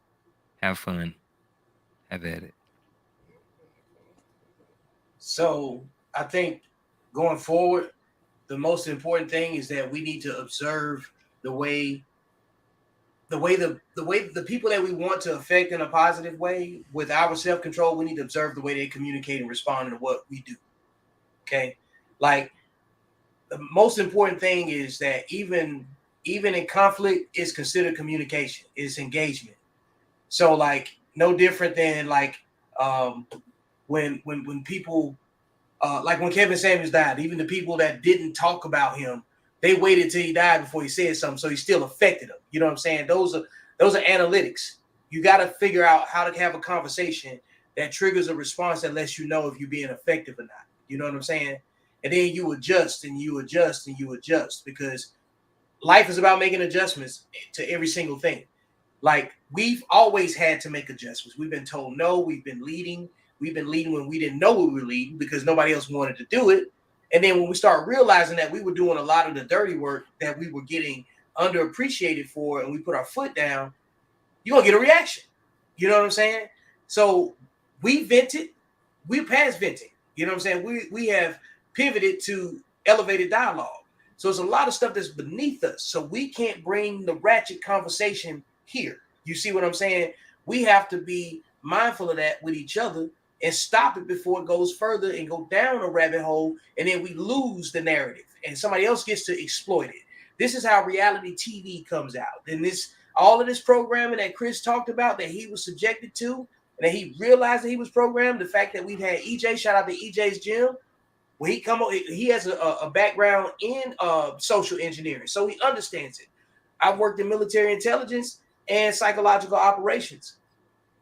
have fun. Have at it. So I think going forward, the most important thing is that we need to observe the way the people that we want to affect in a positive way with our self-control. We need to observe the way they communicate and respond to what we do. Okay, like the most important thing is that even even in conflict, it's considered communication. It's engagement. So like no different than like when people like when Kevin Samuels died, even the people that didn't talk about him, they waited till he died before he said something, so he still affected them. You know what I'm saying? Those are analytics. You got to figure out how to have a conversation that triggers a response that lets you know if you're being effective or not. You know what I'm saying? And then you adjust and you adjust and you adjust, because life is about making adjustments to every single thing. Like we've always had to make adjustments. We've been told no. We've been leading. We've been leading when we didn't know we were leading because nobody else wanted to do it. And then when we start realizing that we were doing a lot of the dirty work that we were getting underappreciated for, and we put our foot down, you're gonna get a reaction. You know what I'm saying? So we vented. We past venting. You know what I'm saying? We have pivoted to elevated dialogue. So it's a lot of stuff that's beneath us. So we can't bring the ratchet conversation here. You see what I'm saying? We have to be mindful of that with each other and stop it before it goes further and go down a rabbit hole, and then we lose the narrative and somebody else gets to exploit it. This is how reality TV comes out. And this all of this programming that Chris talked about that he was subjected to, and that he realized that he was programmed, the fact that we've had EJ, shout out to EJ's gym, when he come on, he has a background in social engineering, so he understands it. I've worked in military intelligence and psychological operations.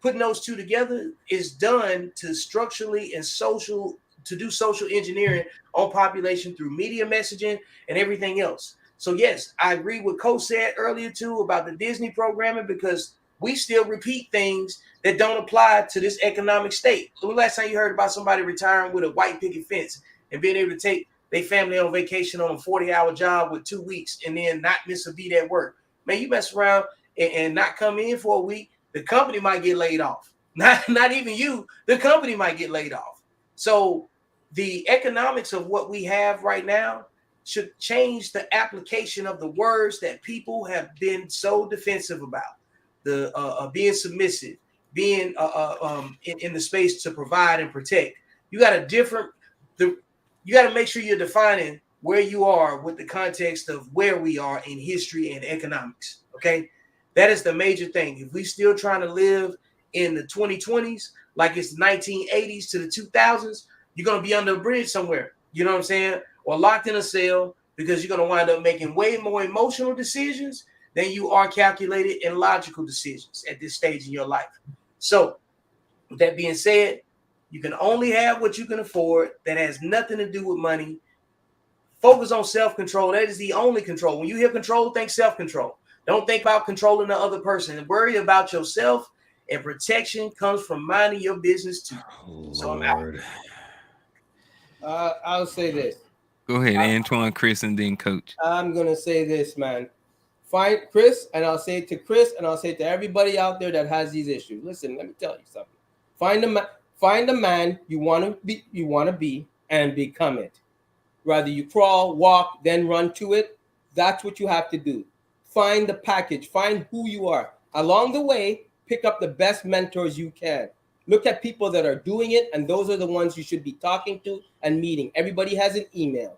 Putting those two together is done to structurally and to do social engineering on population through media messaging and everything else. So yes, I agree with Coach said earlier too about the Disney programming, because we still repeat things that don't apply to this economic state. When the last time you heard about somebody retiring with a white picket fence and being able to take their family on vacation on a 40-hour job with 2 weeks and then not miss a beat at work? Man, you mess around and not come in for a week, the company might get laid off. Not even you, the company might get laid off. So the economics of what we have right now should change the application of the words that people have been so defensive about. The being submissive, being in the space to provide and protect. You got you got to make sure you're defining where you are with the context of where we are in history and economics. Okay, that is the major thing. If we still trying to live in the 2020s like it's the 1980s to the 2000s, you're gonna be under a bridge somewhere. You know what I'm saying? Or locked in a cell, because you're gonna wind up making way more emotional decisions than you are calculated and logical decisions at this stage in your life. So, with that being said, you can only have what you can afford. That has nothing to do with money. Focus on self-control. That is the only control. When you hear control, think self-control. Don't think about controlling the other person. And worry about yourself. And protection comes from minding your business too. So I'm out. Lord. I'll say this. Go ahead, Antoine, Chris, and then Coach. I'm gonna say this, man. Find Chris, and I'll say it to Chris, and I'll say it to everybody out there that has these issues. Listen, let me tell you something. Find a man you want to be, and become it. Rather you crawl, walk, then run to it. That's what you have to do. Find the package. Find who you are. Along the way, pick up the best mentors you can. Look at people that are doing it, and those are the ones you should be talking to and meeting. Everybody has an email.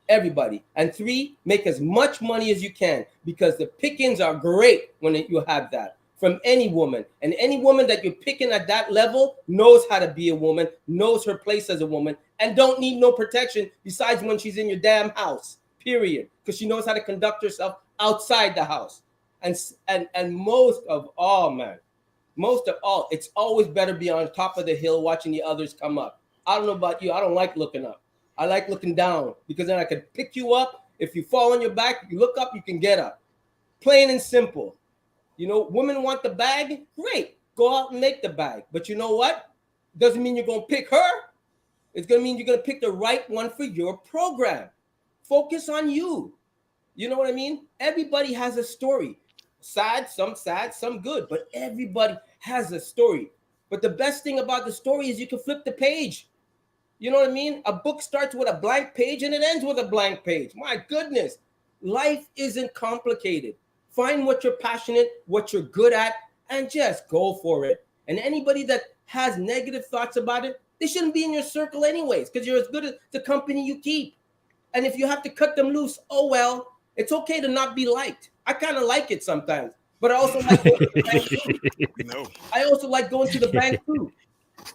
Everybody. And 3, make as much money as you can, because the pickings are great when you have that from any woman. And any woman that you're picking at that level knows how to be a woman, knows her place as a woman, and don't need no protection besides when she's in your damn house, period. Because she knows how to conduct herself outside the house. And most of all, man, it's always better be on top of the hill watching the others come up. I don't know about you. I don't like looking up. I like looking down, because then I can pick you up. If you fall on your back, you look up, you can get up. Plain and simple. You know, women want the bag. Great. Go out and make the bag. But you know what? Doesn't mean you're going to pick her. It's going to mean you're going to pick the right one for your program. Focus on you. You know what I mean? Everybody has a story. Sad, some good, but everybody has a story. But the best thing about the story is you can flip the page. You know what I mean? A book starts with a blank page and it ends with a blank page. My goodness. Life isn't complicated. Find what you're passionate, what you're good at, and just go for it. And anybody that has negative thoughts about it, they shouldn't be in your circle anyways, because you're as good as the company you keep. And if you have to cut them loose, oh well. It's okay to not be liked. I kind of like it sometimes, but I also like going to the bank too. No. I also like going to the bank too.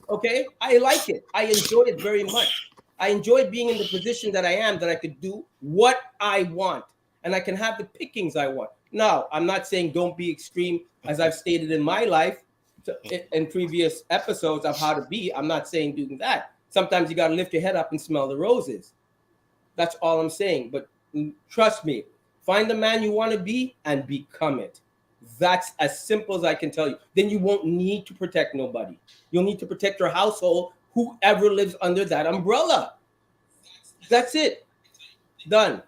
Okay, I like it. I enjoy it very much. I enjoy being in the position that I am, that I could do what I want and I can have the pickings I want. Now, I'm not saying don't be extreme, as I've stated in my life in previous episodes of how to be. I'm not saying doing that. Sometimes you got to lift your head up and smell the roses. That's all I'm saying. But trust me, find the man you want to be and become it. That's as simple as I can tell you. Then you won't need to protect nobody. You'll need to protect your household, whoever lives under that umbrella. That's it. Done.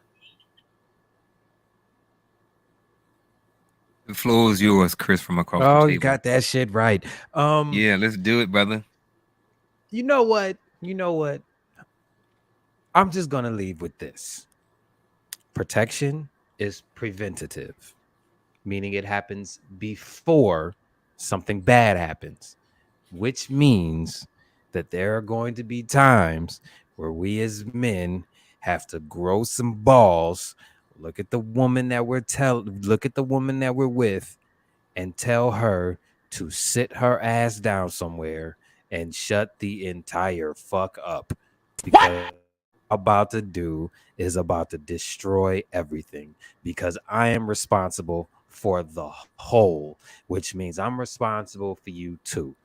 The floor is yours, Chris, from across the Oh, table. you got that shit right. Yeah, let's do it, brother. You know what? You know what? I'm just gonna leave with this. Protection is preventative, meaning it happens before something bad happens, which means that there are going to be times where we as men have to grow some balls, look at the woman that look at the woman that we're with and tell her to sit her ass down somewhere and shut the entire fuck up, because about to do is about to destroy everything, because I am responsible for the whole, which means I'm responsible for you too.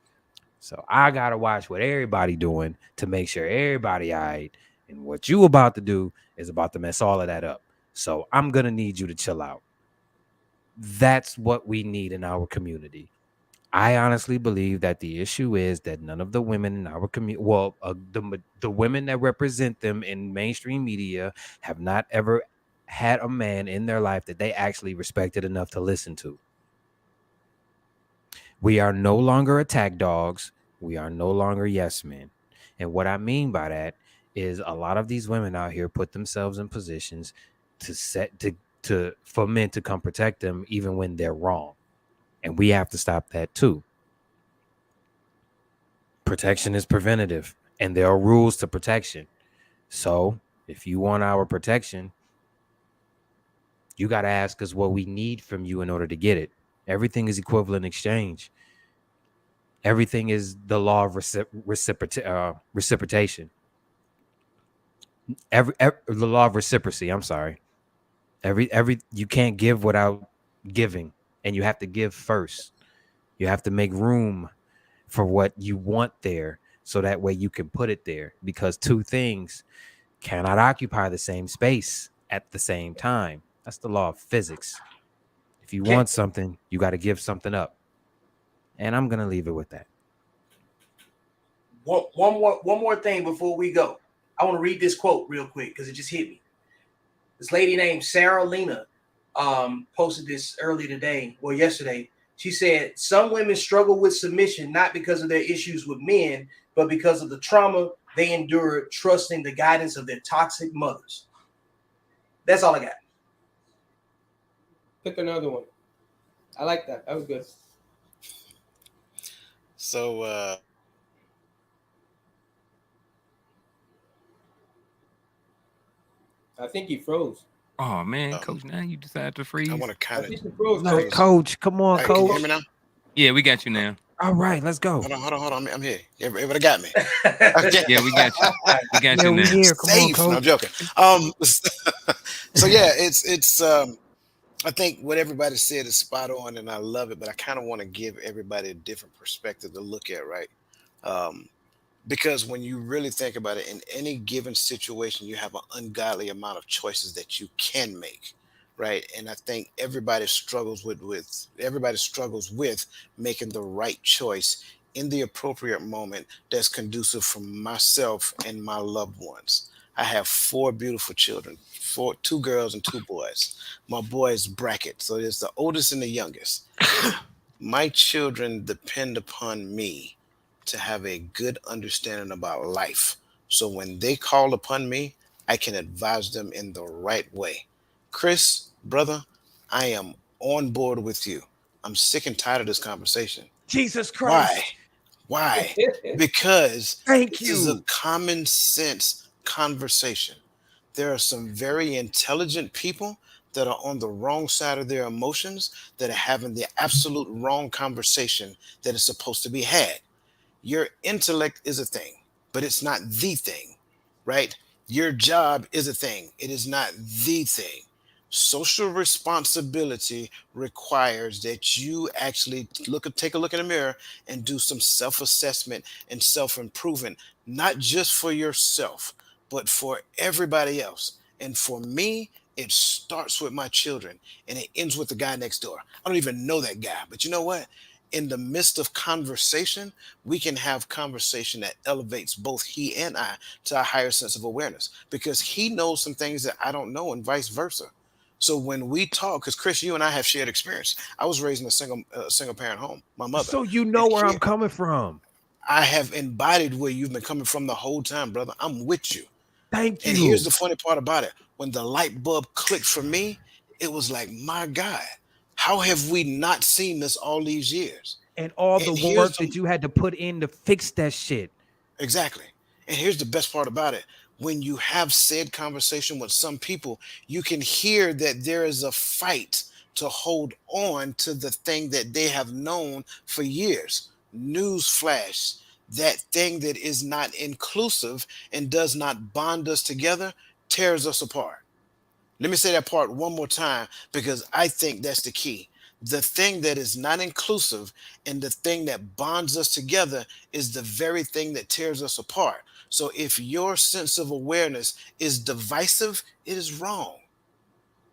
So I gotta watch what everybody doing to make sure everybody all right. And what you about to do is about to mess all of that up. So I'm gonna need you to chill out. That's what we need in our community. I honestly believe that the issue is that none of the women in our community, well, the women that represent them in mainstream media, have not ever had a man in their life that they actually respected enough to listen to. We are no longer attack dogs. We are no longer yes men. And what I mean by that is a lot of these women out here put themselves in positions to for men to come protect them even when they're wrong. And we have to stop that too. Protection is preventative, and there are rules to protection. So if you want our protection, you got to ask us what we need from you in order to get it. Everything is equivalent exchange. Everything is the law of reciprocation. The law of reciprocity. I'm sorry. Every you can't give without giving, and you have to give first. You have to make room for what you want there, so that way you can put it there, because two things cannot occupy the same space at the same time. That's the law of physics. If you want something, you got to give something up. And I'm going to leave it with that. One more thing before we go. I want to read this quote real quick because it just hit me. This lady named Sarah Lena posted this early today, or yesterday. She said, some women struggle with submission not because of their issues with men, but because of the trauma they endured trusting the guidance of their toxic mothers. That's all I got. Pick another one. I like that. That was good. So I think he froze. Oh man, Coach, now you decided to freeze. I want to I kind of. think he froze. No, Coach, come on, Hey, can you hear Coach. me now? Yeah, we got you now. All right, let's go. Hold on. I'm here. Everybody got me. Okay. Yeah, we got you. We got Yeah, you we now. here. Come on, Safe. No, I'm Coach. joking. So yeah, it's I think what everybody said is spot on, and I love it. But I kind of want to give everybody a different perspective to look at, right? Um, because when you really think about it, in any given situation, you have an ungodly amount of choices that you can make, right? And I think everybody struggles with making the right choice in the appropriate moment that's conducive for myself and my loved ones. I have four beautiful children, two girls and two boys. My boys bracket, so there's the oldest and the youngest. My children depend upon me to have a good understanding about life. So when they call upon me, I can advise them in the right way. Chris, brother, I am on board with you. I'm sick and tired of this conversation. Jesus Why? Christ. Why? Because Thank this is a you. common sense conversation. There are some very intelligent people that are on the wrong side of their emotions, that are having the absolute wrong conversation that is supposed to be had. Your intellect is a thing, but it's not the thing, right? Your job is a thing, it is not the thing. Social responsibility requires that you actually take a look in the mirror and do some self-assessment and self-improvement, not just for yourself, but for everybody else. And for me, it starts with my children and it ends with the guy next door. I don't even know that guy, but you know what? In the midst of conversation, we can have conversation that elevates both he and I to a higher sense of awareness because he knows some things that I don't know and vice versa. So when we talk, because Chris, you and I have shared experience. I was raised in a single parent home, my mother, So you and know where here I'm coming from. I have embodied where you've been coming from the whole time, brother. I'm with you. Thank And here's you. the funny part about it: when the light bulb clicked for me, it was like, my God, how have we not seen this all these years? And all the And here's work the that you had to put in to fix that shit. Exactly. And here's the best part about it. When you have said conversation with some people, you can hear that there is a fight to hold on to the thing that they have known for years. Newsflash, that thing that is not inclusive and does not bond us together tears us apart. Let me say that part one more time because I think that's the key. The thing that is not inclusive and the thing that bonds us together is the very thing that tears us apart. So if your sense of awareness is divisive, it is wrong.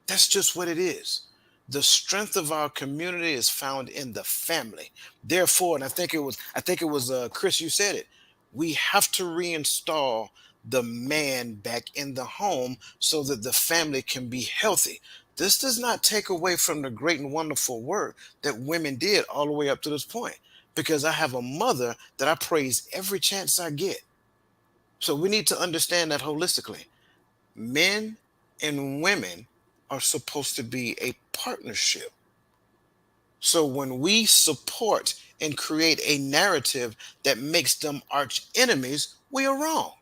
That's just what it is. The strength of our community is found in the family. Therefore, and I think it was Chris, you said it. We have to reinstall the man back in the home so that the family can be healthy. This does not take away from the great and wonderful work that women did all the way up to this point. Because I have a mother that I praise every chance I get. So we need to understand that holistically. Men and women are supposed to be a partnership. So when we support and create a narrative that makes them arch enemies, we are wrong.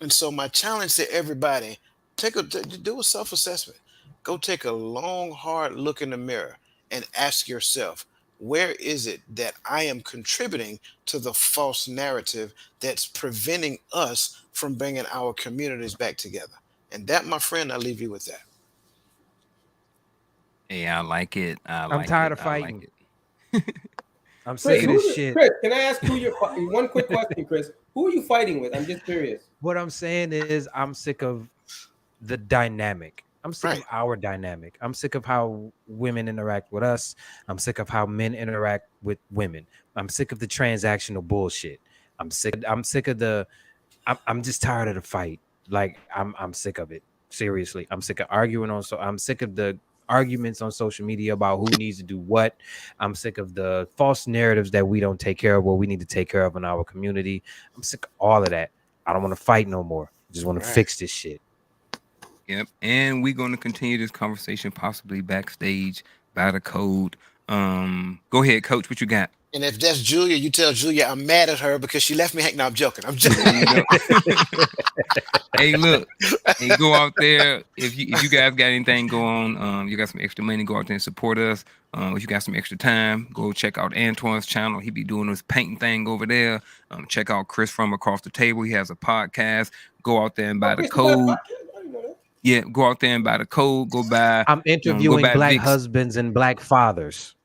And so my challenge to everybody, do a self-assessment. Go take a long, hard look in the mirror and ask yourself, where is it that I am contributing to the false narrative that's preventing us from bringing our communities back together? And that, my friend, I leave you with that. Hey, I like it. I'm tired of I like fighting. it. I'm Chris, sick of this shit. Chris, can I ask who you're one quick question, Chris? Who are you fighting with? I'm just curious. What I'm saying is I'm sick of the dynamic. I'm sick Right. of our dynamic. I'm sick of how women interact with us. I'm sick of how men interact with women. I'm sick of the transactional bullshit. I'm sick of the I'm just tired of the fight. Like I'm sick of it. Seriously. I'm sick of arguing I'm sick of the arguments on social media about who needs to do what. I'm sick of the false narratives that we don't take care of what we need to take care of in our community. I'm sick of all of that. I don't want to fight no more. I just want to fix this shit. Yep. And we're going to continue this conversation possibly backstage by the code. Go ahead, coach. What you got? And if that's Julia, you tell Julia I'm mad at her because she left me hanging. No, I'm joking. I'm joking. There you go. Hey, look. Hey, go out there. If you guys got anything going, you got some extra money, go out there and support us. If you got some extra time, go check out Antoine's channel. He be doing this painting thing over there. Check out Chris from Across the Table. He has a podcast. Go out there and buy the code. Yeah, go out there and buy the code. Go buy. I'm interviewing black Vic's. husbands and black fathers.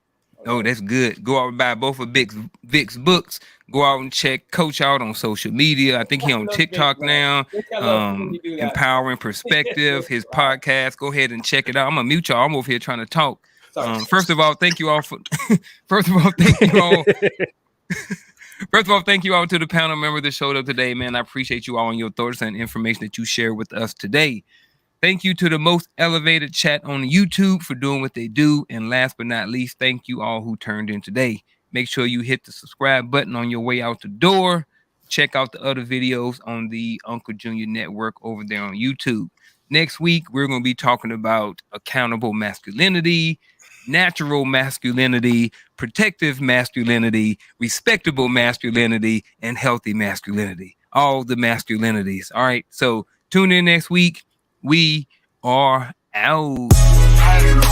Oh, that's good. Go out and buy both of Vic's books. Go out and check Coach out on social media. I think he on TikTok now. Empowering Perspective, his podcast. Go ahead and check it out. I'm gonna mute y'all. I'm over here trying to talk. First of all, thank you all for. First of all, thank you all. First of all, thank you all to the panel member that showed up today, man. I appreciate you all and your thoughts and information that you shared with us today. Thank you to the most elevated chat on YouTube for doing what they do. And last but not least, thank you all who turned in today. Make sure you hit the subscribe button on your way out the door. Check out the other videos on the Unkle Jr. Network over there on YouTube. Next week, we're going to be talking about accountable masculinity, natural masculinity, protective masculinity, respectable masculinity, and healthy masculinity. All the masculinities. All right. So tune in next week. We are out. rise.